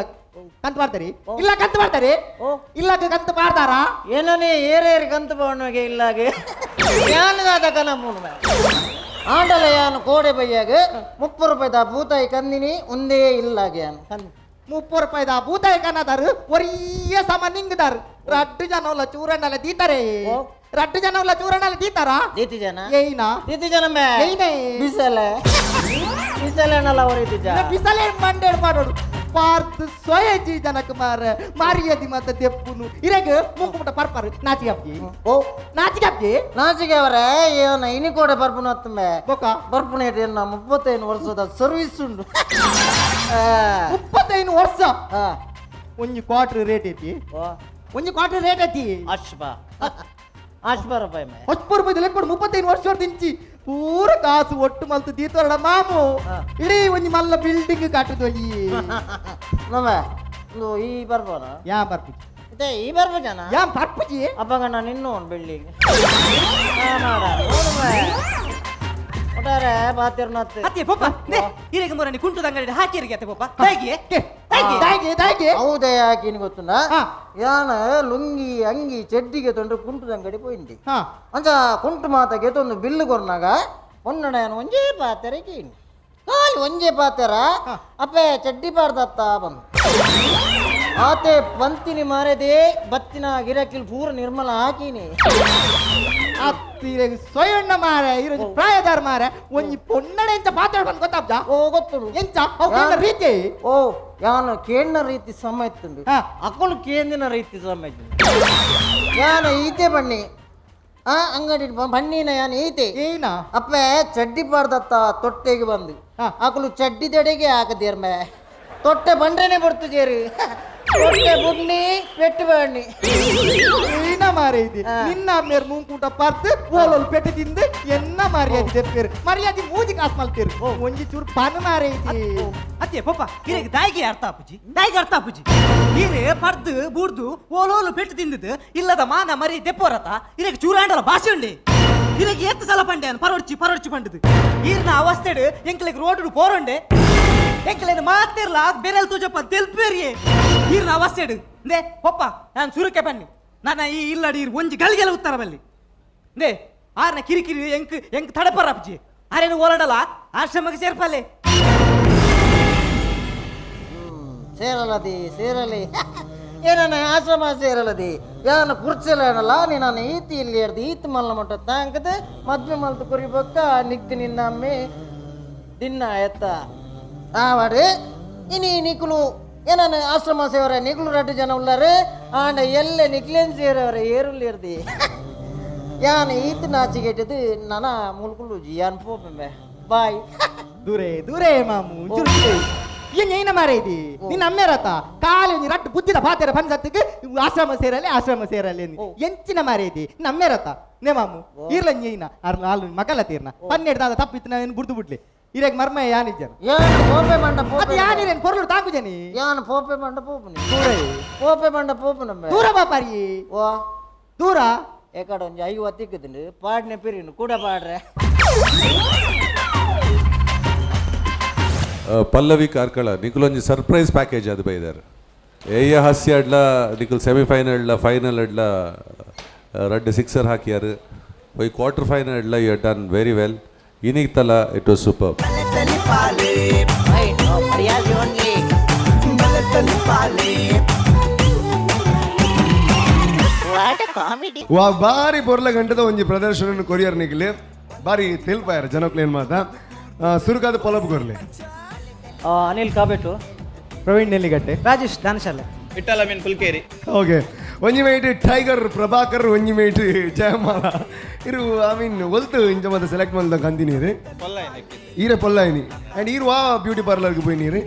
ಕಂತು ಮಾಡ್ತಾರಿ ಇಲ್ಲ ಕಂತು ಮಾಡ್ತಾರೆ ಇಲ್ಲ ಕಂತು ಮಾಡ್ತಾರ ಏನನೇ ಏರೇರಿ ಕಂತು ಬಣ್ಣಗೆ ಇಲ್ಲಾಗೆ ಯಾನದಾದ ಕನ ಮೂನು ಆಂಡಲ ಯಾನು ಕೋಡೆ ಬೈಯಾಗ ₹30 ಭೂತಾಯಿ ಕಂದಿನಿ ಒಂದೇ ಇಲ್ಲಾಗೆ ಯಾನು ₹30 ಭೂತಾಯಿ ಕನ್ನದಾರು ಒರಿಯ ಸಮ ನಿಂಗದಾರು ರಡ್ಡು ಜನವಲ್ಲ ಚೂರಣ್ಣಲ್ಲ ತೀತಾರೆ ರಡ್ಡು ಜನವಲ್ಲ ಚೂರಣ್ಣಲ್ಲ ತೀತಾರ ದೀತಿ ಜನ ಏಯ್ನಾ ದೀತಿ ಜನ ಮೇ ಏಯ್ನೇ ಬಿಸಲೆನಲ್ಲ ಅವರೈತಿ ಬಿಸಲೇ ಮಂಡೇಡ್ ಮಾಡೋಡು ಪಾರ್ತ್ ಸೊಯಜಿ ಜನಕ್ಕೆ ಮಾರಿಯದಿ ಮತ್ತೆ ತೆಪ್ಪುನು ಇರೆಗ ಮುಂಕುಮಟ ಪರ್ಪರ್ ನಾಚಿಗೆ ಹಬ್ಬಿ ನಾಚಿಗೆ ಅವರೇ ಏನ ಇನಿ ಕೋಡೆ ಬರ್ಪುನ ಹತ್ತಮೆ ಬೊಕ ಬರ್ಪುನ ಏನ 35 ವರ್ಷದ ಸರ್ವಿಸ್ ಉಂಟು 35 ವರ್ಷ ಒಂಜಿ ಕ್ವಾರ್ಟರ್ ರೇಟ್ ಐತಿ ಒಂಜಿ ಕ್ವಾರ್ಟರ್ ರೇಟ್ ಐತಿ ₹80 ಮೇ ₹80 ಲೆಕ್ಕೊಡು 35 ವರ್ಷ ದಿಂಚಿ ಪೂರ ಕಾಸು ಒಟ್ಟು ಮಲ್ತು ದೀತೋರಡ ಮಾಮು ಇಡೀ ಒಂಜಿ ಮಲ್ಲ ಬಿಲ್ಡಿಂಗ್ ಕಟ್ಟದು ನಮ್ಮ ಈ ಬರ್ಬೋನ ಯಾ ಬರ್ಪಿ ಇದೇ ಈ ಬರ್ಬೋ ಜನ ಯಾ ಬರ್ಪುಜಿ ಅಪ್ಪಗ ನಾನು ಇನ್ನೂ ಒಂದು ಬಿಲ್ಡಿಂಗ್ ಒಟ್ಟಾರೆ ಬಾತಿರ್ನತ್ತೆ ಅತ್ತೆ ಪಪ್ಪ ಈರೆಗ ಮೊರನಿ ಕುಂಟುದ ಅಂಗಡಿ ಹಾಕಿರಿಗೆ ಅತ್ತೆ ಪಪ್ಪ ಹೌದೇ ಹಾಕಿನಿ ಗೊತ್ತುಂಡ ಯಾನ ಲುಂಗಿ ಅಂಗಿ ಚೆಡ್ಡಿಗೆ ತೊಂದ್ರೆ ಕುಂಟುದ ಅಂಗಡಿ ಪೋಯಿಂದಿ ಅಂಚ ಕುಂಟು ಮಾತಗೆ ತೊಂದು ಬಿಲ್ಲು ಕೊರ್ನಾಗ ಒಂದಣ ಒಂಜೇ ಪಾತೆರೆ ಕೀನಿ ಖಾಲಿ ಒಂಜೇ ಪಾತೆರ ಅಪ್ಪೆ ಚಡ್ಡಿ ಪಾಡ್ದತ್ತ ಬಂದು ಆತೆ ಬಂತಿನಿ ಮಾರದೆ ಬತ್ತಿನ ಗಿರಕಿಲ್ ಪೂರ ನಿರ್ಮಲ ಹಾಕಿನಿ ಸ್ವಯಣ್ಣ ಮಾರ ಇರೋದು ಪ್ರಾಯದಾರ ಮಾರ ಒಂಜಿ ಪೊನ್ನಡೆ ಎಂಚ ಪಾತ್ರ ಬಂದು ಗೊತ್ತಾಬ್ಜ ಓ ಗೊತ್ತು ಎಂಚ ರೀತಿ ಓ ಯಾನು ಕೇಂದ್ರ ರೀತಿ ಸಮಯ ಇತ್ತುಂಡು ಅಕ್ಕಳು ಕೇಂದಿನ ರೀತಿ ಸಮಯ ಯಾನ ಈತೆ ಬಣ್ಣಿ ಅಂಗಡಿ ಬಣ್ಣಿನ ಯಾನು ಈತೆ ಏನ ಅಪ್ಪೆ ಚಡ್ಡಿ ಪಾಡ್ದತ್ತ ತೊಟ್ಟೆಗೆ ಬಂದು ಅಕ್ಕಳು ಚಡ್ಡಿ ದೆಡೆಗೆ ಹಾಕದೇರ್ಮೆ ತೊಟ್ಟೆ ಬಂಡ್ರೇನೆ ಬರ್ತು ಜೇರಿ ತೊಟ್ಟೆ ಬುಡ್ನಿ ಪೆಟ್ಟು ಬಣ್ಣಿ ಏನ ಮಾರೈತಿ ನಿನ್ನ ಮೇರ್ ಮುಂಕೂಟ ಪಾರ್ತ್ ಓಲೋಲ್ ಪೆಟ್ಟು ತಿಂದು ಎನ್ನ ಮರ್ಯಾದೆ ತೆಪ್ಪೇರು ಮರ್ಯಾದೆ ಮೂಜಿ ಕಾಸು ಮಲ್ತೇರು ಒಂಜಿ ಚೂರು ಪನ್ ಮಾರೈತಿ ಅತ್ತೆ ಪಪ್ಪ ಇರೆಗೆ ದಾಯಿಗೆ ಅರ್ಥ ಅಪ್ಪುಜಿ ಈರೆ ಪರ್ದು ಬೂಡ್ದು ಓಲೋಲು ಪೆಟ್ಟು ತಿಂದಿದ್ದು ಇಲ್ಲದ ಮಾನ ಮರಿ ದೆಪ್ಪೋರತ ಇರೆಗೆ ಚೂರಾಂಡಲ ಭಾಷೆ ಉಂಡೆ ಇರೆಗೆ ಎತ್ತು ಸಲ ಪಂಡೆ ಪರೊಡ್ಚಿ ಪಂಡದು ಈರಿನ ಅವಸ್ಥೆಡು ಎಂಕ್ಲೆಗೆ ರೋಡ್ ಪೋರಂಡೆ ಎಂಕ್ಲೇನು ಮಾತಿರ್ಲ ಬೇರೆಲ್ ತೂಜಪ್ಪ ತೆಲ್ಪೇರಿಯೇ ಈರಿನ ಅವಸ್ಥೆಡು ನೇ ಪಪ್ಪ ನಾನು ಸುರಕ್ಕೆ ಬನ್ನಿ ನನ್ನ ಈ ಇಲ್ಲಡಿ ಒಂಜಿ ಗಳಿಗೆಲ್ಲ ಉತ್ತರ ಬಲ್ಲಿ ನೇ ಆರ್ನ ಕಿರಿಕಿರಿ ಎಂಕ್ ತಡಪರ ಅಪ್ಜಿ ಆರೇನು ಓಲಾಡಲ್ಲ ಆಶ್ರಮಕ್ಕೆ ಸೇರ್ಪಲ್ಲೆ ಸೇರಲಿ ಏನನ್ನ ಆಶ್ರಮ ಸೇರಲದಿ ಯಾನ ಕುರ್ಚಲೇನಲ್ಲ ನೀನು ಈತಿ ಇಲ್ಲಿ ಹಿಡ್ದು ಈತ್ ಮಲ್ಲ ಮಟ್ಟ ತಾಂಕದ ಮದ್ವೆ ಮಲ್ತು ಕುರಿಬೇಕ ನಿಕ್ಕು ನಿನ್ನ ಅಮ್ಮಿ ದಿನ ಎತ್ತ ಆವಾಡು ಇನಿ ನಿಕ್ಲು ಏನನ್ನ ಆಶ್ರಮ ಸೇವರ ನಿಕ್ಲು 2 ಜನ ಉಳ್ಳಾರೆ ಆಂಡ ಎಲ್ಲೆ ನಿಕ್ಲೇನ್ ಸೇರವ್ರೆ ಏರುಲ್ಲಿ ಇರ್ದಿ ಯಾನ ಈತ್ ನಾಚಿಗೆಟ್ಟದು ನನ ಮುಲ್ಕುಲು ಯಾನ್ ಪೋಪೆ ಬಾಯ್ ದೂರೇ ಮಾಮು ಏನ ಮಾರೈತಿ ನಿನ್ನ ಅಮ್ಮೇರತ ಕಾಲು ನೀ ರಟ್ಟು ಬುದ್ಧಿದ ಪಾತೆರ ಪಂಚತ್ತಿಗೆ ಆಶ್ರಮ ಸೇರಲಿ ಎಂಚಿನ ಮಾರೈತಿ ನಮ್ಮೇರತ ನೇ ಮಾಮು ಇರ್ಲಂಜ ಏನ ಅರ್ನಾಲು ಮಗಲ ತೀರ್ನ 12 ತಪ್ಪಿತ್ತು ನಾವೇನು ಬುಡ್ದು ಬಿಡ್ಲಿ ಇರೆಗ್ ಮರ್ಮ ಯಾನಿಜ್ಜನ ಪೋಪೆ ಮಂಡ ಯಾನಿರೇನು ಪೊರ್ಲು ತಾಕುಜನಿ ಯಾನ್ ಪೋಪೆ ಮಂಡ ಪೋಪನಿ ಪೋಪೆ ಮಂಡ ಪೋಪನ ದೂರ ಬಾಪಾರಿ ಓ ದೂರ ಏಕಡೆ ಒಂಜಿ 50 ಇಕ್ಕದಿಲ್ಲ ಪಾಡ್ನೆ ಪಿರಿನು ಕೂಡ ಪಾಡ್ರೆ ಪಲ್ಲವಿ ಕಾರ್ಕಳ ನಿಖಲೊಂಜಿ ಸರ್ಪ್ರೈಸ್ ಪ್ಯಾಕೇಜ್ ಅದು ಬೈದಾರೆ ಏಯ ಹಾಸ್ಯ ಅಡ್ಲ ನಿಖಲ್ ಸೆಮಿಫೈನಲ್ ಫೈನಲ್ ಅಡ್ಲ ರಡ್ಡು ಸಿಕ್ಸರ್ ಹಾಕ್ಯಾರು ಒಯ್ ಕ್ವಾರ್ಟರ್ ಫೈನಲ್ ಅಡ್ಲ ಯು ಡನ್ ವೆರಿ ವೆಲ್ ಇನಿಗ್ ತಲ ಇಟ್ ವಾಸ್ ಸೂಪರ್. ವಾ ಬಾರಿ ಬೊರ್ಲ ಗಂಟದ ಒಂಜಿ ಪ್ರದರ್ಶನ ಕೊರಿಯರ್ ನಿಕ್ಲೆ ಬಾರಿ ತೆಲ್ಪಾಯರ್ ಜನಕ್ಲೆ ಏನ್ ಮಾತ ಸುರುಕಾದ ಪೊಲಪ್ ಕೊರ್ಲೆ ಅನಿಲ್ ಕಾಬೆಟ್ಟು, ಪ್ರವೀಣ್ ನೆಲ್ಲಿಗಟ್ಟೆ, ರಾಜೇಶ್ ದಾನಶಾಲೆ, ಇಟ್ಟಲ ಮೀನ್ ಕುಲ್ಕೇರಿ. ಓಕೆ ಒಂಜಿ ಮೈಟ್ ಟೈಗರ್ ಪ್ರಭಾಕರ್ ಒಂಜಿ ಮೈಟ್ ಜಯಮಾಲ ಇರು ಐ ಮೀನ್ ಒಲ್ತು ಇಂಚ ಮತ್ತೆ ಸೆಲೆಕ್ಟ್ ಮಾಡ್ದ ಕಂದಿ ನೀರು ಈರೆ ಪೊಲ್ಲಾಯಿನಿ ಆ್ಯಂಡ್ ಈರು ವಾ ಬ್ಯೂಟಿ ಪಾರ್ಲರ್ಗೆ போய் ನೀರು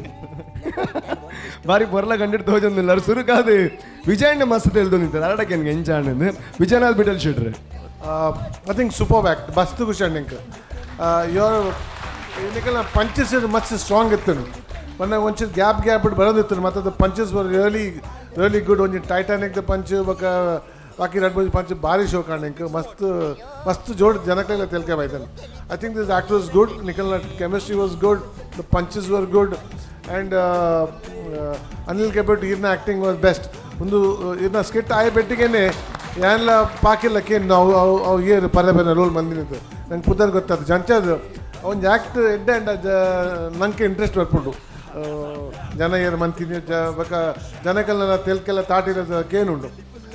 ಬಾರಿ ಪೊರ್ಲ ಕಂಡಿಟ್ಟು ತೋಜೊಂದಿಲ್ಲ ಸುರುಕಾದ ವಿಜಯಣ್ಣ ಮಸ್ತ್ ತೆಲ್ದು ನಿಂತಾರೆ ಅರಡಕ್ಕೆ ನನಗೆ ಎಂಚಾಣಂದು Vijaynath ಬಿಟಲ್ ಶೆಟ್ರೆ I think superb act. Bastu Kushan your punches are much strong. When I want gap but the punches were really good. When you Titanic the punch, Baki Red punch, Bari show must jod Janakala Telka by then. I think this actor was good. Nicola chemistry was good. The punches were good. And Anil Kabut Irna acting was best. Mundu Irna skit I betting ಯಾನೆಲ್ಲ ಪಾಕಿಲ್ಲಕ್ಕೆ ನಾವು ಅವು ಏರು ಪರ್ಲೆ roll ಬಂದಿನಿದ್ದು ನಂಗೆ ಪುದರ್ ಗೊತ್ತಾಯ್ತು ಜಂಚದು ಅವ್ನು act ಎಡ್ಡೆ ಅಂಡ ನಂಗೆ interest ಬರ್ಬಿಟ್ಟು ಜನ ಏನು ಮಂತೀನಿ ಜನಕ್ಕೆಲ್ಲ ತೆಲ್ಕೆಲ್ಲ ತಾಟಿರೋದು ಕೇನುಂಡು.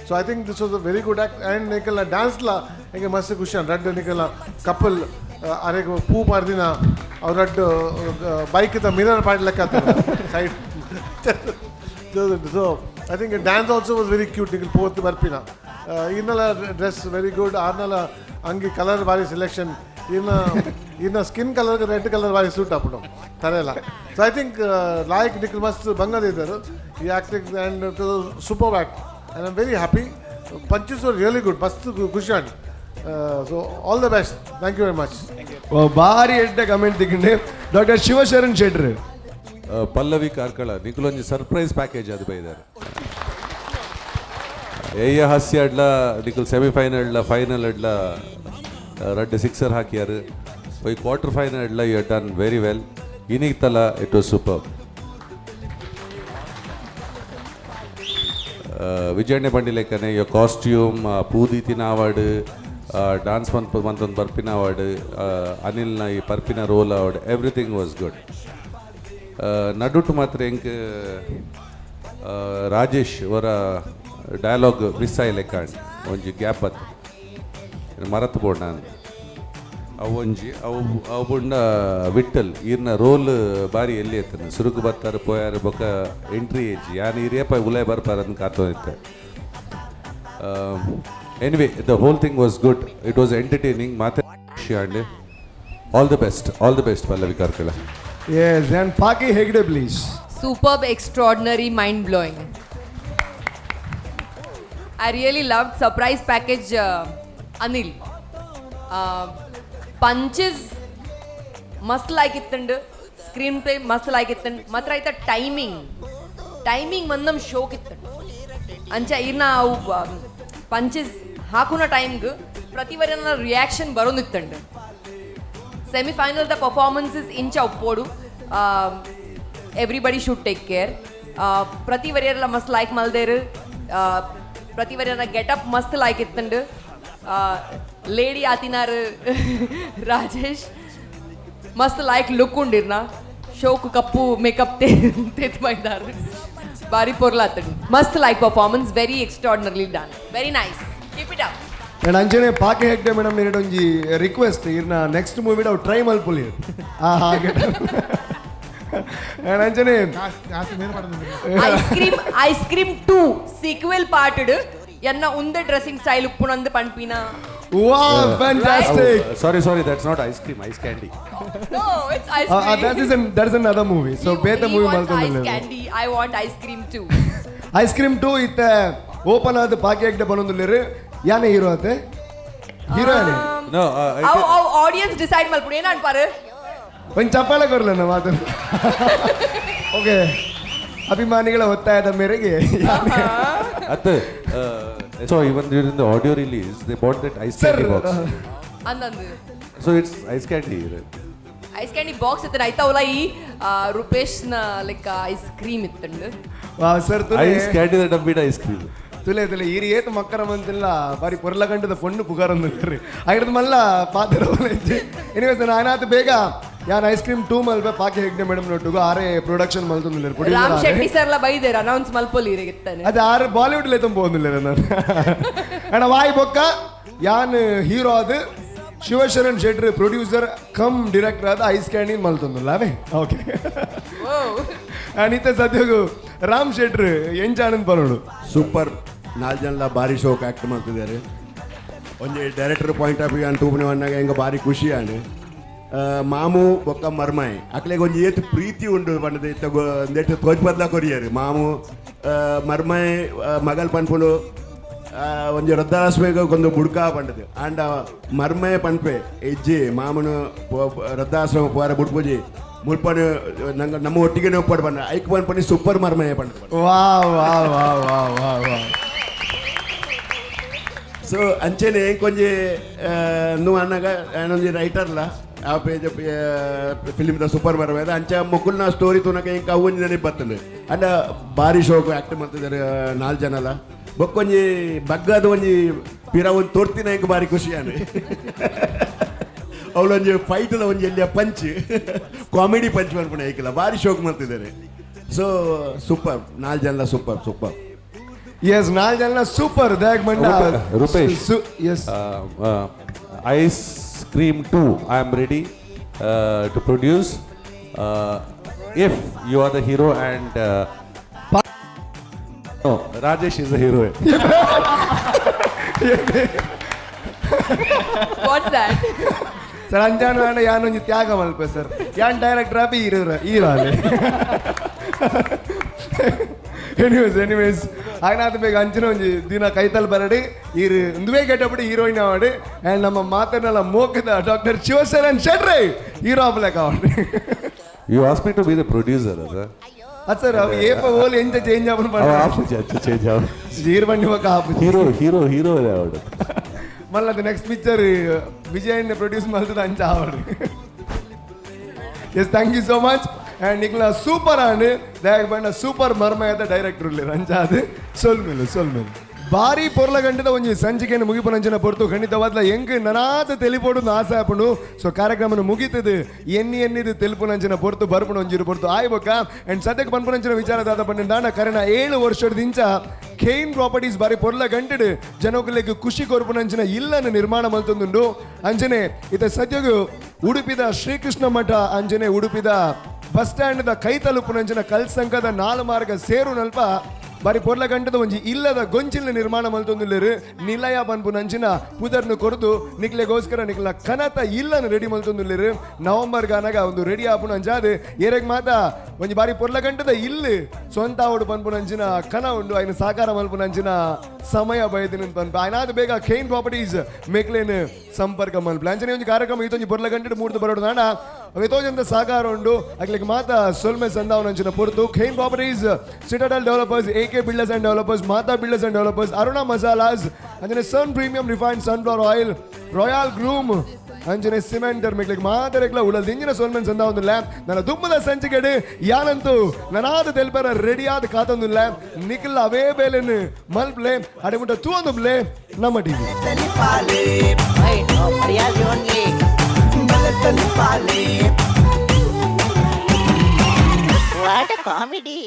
So I think this was a very good act and ನೀಕೆಲ್ಲ ಡ್ಯಾನ್ಸ್ಲ ಹಿಂಗೆ ಮಸ್ತ್ ಖುಷಿ ಅನ್ ರಡ್ಡು ನೀಕೆಲ್ಲ ಕಪಲ್ ಅರೆಗೆ ಪೂ ಪಾಡ್ದಿನ ಅವ್ರು ರಡ್ಡು ಬೈಕ್ ಮಿರರ್ ಪಾಡ್ಲೆಕ್ಕ side. So I think dance also was very cute. Nikil Poth Barpina. Inala dress very good. Arnala angi color vari selection. Ina skin color red color vari suit up. Tarela. So I think like Nikil must Bangladesh. He acted and it was super act. And I'm very happy. Punches were really good. Mast Kushan. So all the best. Thank you very much. ಬಾರಿ ಎಡ್ಡ comment ದಿಕ್ಕಂಡೆ doctor Shivasharan ಶೆಟ್ರು ಪಲ್ಲವಿ ಕಾರ್ಕಳ ನಿಖಲೊಂಜಿ surprise package ಅದು ಬೈದಾರೆ. ಏಯ ಹಾಸ್ಯ ಅಡ್ಲ ನಿಖಲ್ ಸೆಮಿಫೈನಲ್ ಫೈನಲ್ ಅಡ್ಲ ರಡ್ಡು ಸಿಕ್ಸರ್ ಹಾಕ್ಯಾರು ಒಯ್ ಕ್ವಾರ್ಟರ್ ಫೈನಲ್ ಅಡ್ಲ ಯು ಡನ್ ವೆರಿ ವೆಲ್ ಇನಿಗ್ ತಲ ಇಟ್ ವಾಸ್ ಸೂಪರ್. ವಿಜಯಣ್ಣ ಬಂಡಿಲೆಕ್ಕನೆ ಯೋ ಕಾಸ್ಟ್ಯೂಮ್ ಪೂದೀತಿನ ಅವಾರ್ಡ್ ಡಾನ್ಸ್ ಮಂತೊಂದು ಬರ್ಪಿನ ಅವಾರ್ಡ್ ಅನಿಲ್ನ ಈ ಬರ್ಪಿನ role award everything was good. ನಡುಟು ಮಾತ್ರ ಹೆಂಗೆ ರಾಜೇಶ್ ಅವರ ಡಯಲಾಗ್ ಮಿಸ್ ಆಯ್ಲೆಕ್ಕ ಒಂಜಿ ಗ್ಯಾಪ್ ಅದು ಮರತು ಬೋಡ ಅವು ಒಂಜಿ ಅವು ಬುಂಡ ವಿಟ್ಟಲ್ ಈರ್ನ ರೋಲ್ ಬಾರಿ ಎಲ್ಲಿ ಎತ್ತನ ಸುರುಕು ಬರ್ತಾರೆ ಪೋಯಾರು ಬೊಕ್ಕ ಎಂಟ್ರಿ ಏಜ್ ಯಾನು ಹಿರಿಯಪ್ಪ ಉಲಯ ಬರ್ಪಾರ ಅಂತ ಕಾತೋಯ್ತೆ. Anyway the whole thing was good. It was entertaining ಮಾತೆ and all the best Pallavi Karkala. Yes, and Paki Hegde, please. Superb, extraordinary, mind-blowing. I really loved surprise package Anil. Punches must like it and screenplay must like it and matra ita timing mandam show kittan ancha irna punches hakuna time gu prativarana reaction barondittandu. Semi-final the performances inch uppodu everybody should take care. Prativariyarla must like malderu prativariyana get up must like ittandu lady atinaru Rajesh must like look undirna show ku kappu makeup tet maidaru bari porla attandu must like performance very extraordinarily done very nice keep it up. And Anjane Paki Hegde madam need onji request irna next movie out try malpuli get and Anjane ice cream 2 sequel parted yanna unde dressing style uppunandu panpina. Wow, fantastic. Sorry, that's not ice cream, ice candy. No, it's ice cream. That is another movie. So beta movie maltondale. Ice candy, I want ice cream 2. Ice cream 2 it open ಆದ Paki Hegde banondulere ಯಾನೆ hero ಆತೆ heroine no audience decide ಮಾಡ್ಬಿಡು ಏನು ಅನ್ಪಾರು ಒಂದು ಚಪ್ಪಾಳೆ ಕೊರಲ್ಲ ಮಾತು. Okay ಅಭಿಮಾನಿಗಳ ಒತ್ತಾಯದ ಮೇರೆಗೆ ಅತ್ತೆ so even during the audio release they bought that ice candy box ಅಂದಂದು so it's ice candy ice candy box ಇತ್ತು ಐತ ಅವಲ ಈ ರೂಪೇಶ್ನ ಲೈಕ್ ಐಸ್ ಕ್ರೀಮ್ ಇತ್ತಂಡು ವಾವ್ ಸರ್ ಐಸ್ ಕ್ಯಾಂಡಿದ ಡಬ್ಬಿಡ ಐಸ್ ಕ್ರೀಮ್ ತುಲೆ ಈರಿ ಏತು ಮಕ್ಕರ ಮಂತಿಲ್ಲ ಬಾರಿ ಪೊರ್ಲ ಗಂಟದ ಪೊಣ್ಣು ಪುಗಾರೊಂದು ಆಗಿರೋದು ಮಲ್ಲ ಪಾತ್ರ ಎನಿವೇಸ್ ನಾನಾತ ಬೇಗ ಯಾನ್ ಐಸ್ ಕ್ರೀಮ್ 2 ಮಲ್ಪೆ ಪಾಕಿ ಹೆಗ್ಡೆ ಮೇಡಮ್ ನೊಟ್ಟುಗು ಆರೆ ಪ್ರೊಡಕ್ಷನ್ ಮಲ್ತೊಂದಿಲ್ಲ ರಾಮ್ ಶೆಟ್ಟಿ ಸರ್ಲ ಬೈದೇರ ಅನೌನ್ಸ್ ಮಲ್ಪೊಲಿ ಇತ್ತಾನೆ ಅದು ಆರು ಬಾಲಿವುಡ್ ಲೆ ತುಂಬ ಹೋಗಿಲ್ಲ ನಾನು ಅಣ್ಣ ವಾಯ್ ಬೊಕ್ಕ ಯಾನ್ ಹೀರೋ ಅದು Shivasharan Shetty producer come director ಆದ ಐಸ್ ಕ್ಯಾಂಡೀನ್ ಮಲ್ತೊಂದಿಲ್ಲ ಅವೇ ಓಕೆ ಅನಿತ ಸದ್ಯಗು ರಾಮ್ ಶೆಟ್ಟಿ ಎಂಚಾನಂದ್ ಪರೋಡು ಸೂಪರ್ 4 ಜನ ಭಾರಿ ಶೋಕ್ ಆ್ಯಕ್ಟ್ ಮಾಡ್ತಿದ್ದಾರೆ ಒಂಜಿ ಡೈರೆಕ್ಟರ್ ಪಾಯಿಂಟ್ ಆಫ್ ವ್ಯೂ ತೂಪನೆ ಬಂದಾಗ ಹೆಂಗೆ ಭಾರಿ ಖುಷಿ ಆನೆ ಮಾಮು ಬೊಕ್ಕ ಮರ್ಮಾಯಿ ಅಕ್ಲೆಗೆ ಒಂಜಿ ಏತು ಪ್ರೀತಿ ಉಂಡು ಪಂಡದ ನೆಟ್ಟು ತೋಜ್ ಬದ್ಲ ಕೊರಿಯರು ಮಾಮು ಮರ್ಮಾಯಿ ಮಗಲ್ ಪನ್ಪುಲು ಒಂಜಿ ವೃದ್ಧಾಶ್ರಮಕ್ಕೆ ಒಂದು ಬುಡ್ಕ ಪಂಡದು ಆಂಡ ಮರ್ಮಯ ಪನ್ಪೆ ಹೆಜ್ಜೆ ಮಾಮನು ವೃದ್ಧಾಶ್ರಮ ಪೋರ ಬುಡ್ಪುಜಿ ಮುಲ್ಪನು ನಂಗೆ ನಮ್ಮ ಒಟ್ಟಿಗೆ ಒಪ್ಪಡು ಬಂದ ಐಕ್ ಪನ್ಪನಿ ಸೂಪರ್ ಮರ್ಮಯ ಪಂಡ wow wow wow wow wow wow so ಅಂಚೆನೆ ಕೊಂಚ నువ్వు అన్నగా ఆయన రైటర్ల ఆ పేజ్ ఫిలింದ ಸೂಪರ್ ಮರ್ಮಯ ಅಂಚ ಮುಕುಲ್ನ ಸ್ಟೋರಿ ತುನಕ ಇಂಕ ಅವೊಂಜಿನೇ ಬರ್ತದೆ ಅಂಡ ಭಾರಿ ಶೋಕು ಆ್ಯಕ್ಟ್ ಮಾಡ್ತಿದ್ದಾರೆ 4 ಜನಲ ಬೊಕ್ಕೊಂಜಿ ಬಗ್ಗದ ಒಂಜಿ ಪಿರ ಒಂದು ತೋರ್ತಿನ ಇಂಕ ಭಾರಿ ಖುಷಿಯಾನೆ ಅವಳೊಂದು ಫೈಟ್ದ ಒಂಜಿ ಎಲ್ಲಿಯ ಪಂಚ್ ಕಾಮಿಡಿ ಪಂಚ್ ಮಾಡ್ಕೊಂಡು ಐಕಿಲ್ಲ ಭಾರಿ ಶೋಕ್ ಮಾಡ್ತಿದ್ದಾರೆ ಸೊ ಸೂಪರ್ 4 ಜನ ಸೂಪರ್ ಸೂಪರ್ ಎಸ್ 4 ಜನ ಸೂಪರ್ ದ್ಯಾಗ್ ಮಂಡ Rupesh yes ice cream 2 I am ready to produce if you are the hero and Rajesh is the hero what's that sir ಅಂಜಾನು ಅಣ್ಣ ಯಾನೊಂಜಿ ತ್ಯಾಗ ಮಲ್ಪೆ ಸರ್ ಯಾನ್ ಡೈರೆಕ್ಟರ್ ಆಪಿ ಹೀರೋ ಅಲೆ ಎನಿವೇಸ್ ಆಗನಾದ ಬೇಗ ಅಂಚಿನ ಒಂಜಿ ದಿನ ಕೈತಲ್ ಬರಡಿ ಈರು ಒಂದುವೇ ಗೆಟ್ಟಪಡಿ ಹೀರೋಯಿನ್ ಆವಾಡು ಆ್ಯಂಡ್ ನಮ್ಮ ಮಾತನ್ನೆಲ್ಲ ಮೋಕದ ಡಾಕ್ಟರ್ ಶಿವಶರಣ್ ಶೆಟ್ಟಿ ಹೀರೋ ಆಪ್ಲಕ್ ಆವಾಡು you ask me to be the producer ಅದು ಸರ್ ಅವು ಏಪ ಓಲ್ ಎಂತ ಚೇಂಜ್ ಆಪನ್ ಚೇಂಜ್ ಆಗ ಹೀರೋ ಬನ್ನಿ ಮಕ್ಕ ಆಪು ಹೀರೋ ಆವಡು ಮಲ್ಲದು ನೆಕ್ಸ್ಟ್ ಪಿಕ್ಚರ್ ವಿಜಯ್ ಪ್ರೊಡ್ಯೂಸ್ ಮಾಡ್ತದ ಅಂಚ ಆವಡು yes thank you so much and ನಿಕ್ಲ ಸೂಪರ್ ಆಂಡ್ ದ್ಯಾಗ್ ಬಂಡ ಸೂಪರ್ ಮರ್ಮಯದ ಡೈರೆಕ್ಟರ್ ಉಳ್ಳಿ ರಂಚ ಅದು ಸೊಲ್ಮೇಲು ಭಾರಿ ಪೊರ್ಲ ಗಂಟದ ಒಂಜಿ ಸಂಚಿಕೆಯನ್ನು ಮುಗಿಪನಂಚಿನ ಪೊರ್ತು ಖಂಡಿತವಾದ್ಲ ಹೆಂಗ್ ನನಾದ ತೆಲಿಪೋಡು ಆಸೆ ಆಪುಂಡು ಸೊ ಕಾರ್ಯಕ್ರಮ ಮುಗಿತದು ಎನ್ನಿದು ತೆಲುಪುನಂಚಿನ ಪೊರ್ತು ಬರ್ಪುಣ ಒಂಜಿರು ಪೊರ್ತು ಆಯ್ಬೊಕ್ಕ ಆ್ಯಂಡ್ ಸದ್ಯಕ್ಕೆ ಪನ್ಪುನಂಚಿನ ವಿಚಾರದಾದ ಪಂಡ ದಾಂಡ ಕರೆನ 7 ವರ್ಷದಿಂಚ ಖೇನ್ ಪ್ರಾಪರ್ಟೀಸ್ ಬಾರಿ ಪೊರ್ಲ ಗಂಟೆಡು ಜನಗಳಿಗೆ ಖುಷಿ ಕೊರ್ಪುನಂಚಿನ ಇಲ್ಲನ್ನು ನಿರ್ಮಾಣ ಮಲ್ತೊಂದುಂಡು ಅಂಜನೆ ಇತ ಸದ್ಯಗೂ ಉಡುಪಿದ ಶ್ರೀಕೃಷ್ಣ ಮಠ ಅಂಜನೆ ಉಡುಪಿದ ಬಸ್ ಸ್ಟ್ಯಾಂಡ್ ಕೈ ತಲುಪುನಂಚಿನ ಕಲ್ಸಂಕದ 4 ಮಾರ್ಗ ಸೇರು ನಲ್ಪ ಬಾರಿ ಪೊರ್ಲ ಗಂಟದ ಒಂಜಿ ಇಲ್ಲದ ಗೊಂಚಿನ ನಿರ್ಮಾಣ ಮಲ್ತೊಂದುಲ್ಲೇರು ನಿಲಯ ಪನ್ಪು ನಂಚಿನ ಪುದರ್ನು ಕೊರದು ನಿಕ್ಲೆಗೋಸ್ಕರ ನಿಕ್ಲ ಕನತ ಇಲ್ಲನ್ನು ರೆಡಿ ಮಲ್ತೊಂದುಲ್ಲೇರು ನವೆಂಬರ್ ಗಾನಾಗ ಒಂದು ರೆಡಿ ಆಪುನ ಅಂಚಾದ ಏರೆಗ್ ಮಾತ ಒಂಜಿ ಬಾರಿ ಪೊರ್ಲ ಗಂಟದ ಇಲ್ಲಿ ಸ್ವಂತ ಅವಡು ಪನ್ಪು ನಂಚಿನ ಕನ ಉಂಡು ఆయన ಸಾಕಾರ ಮಲ್ಪು ನಂಚಿನ ಸಮಯ ಬಯದಿನ ಪನ್ಪು ఆయనాದ ಬೇಗ ಖೇನ್ ಪ್ರಾಪರ್ಟೀಸ್ ಮೇಕ್ಲೇನ್ ಸಂಪರ್ಕ ಮಲ್ಪು ಅಂಚನೆ ಒಂಜಿ ಕಾರ್ಯಕ್ರಮ ಇತ್ತೊಂಜಿ ಪೊರ್ಲ ಗಂಟೆ ಮೂರ್ದು ಬರೋಡು ನಾಡ ಅವೆತೋಜಂತ ಸಾಕಾರ ಉಂಡು ಅಗ್ಲಿಗೆ ಮಾತ ಸೊಲ್ಮೆ ಸಂದಾವನಂಚಿನ ಪೊರ್ತು ಖೇನ್ properties Citadel developers AK Builders and Developers, Mata Builders and Developers, Aruna Masalas, Anjane Sun Premium Refined Sunflower Oil, Royal Groom, Anjane Cementer, Miklik Madarekla, Ulal Dinjana Solman Sanda on the lamp, Nana Dumada Sanchigade, Yanantu, Nanada Delpera, Rediad Katan the lamp, Nikla Webelen, Malplay, Adamuta 2 on the play, Namma TV. What a comedy!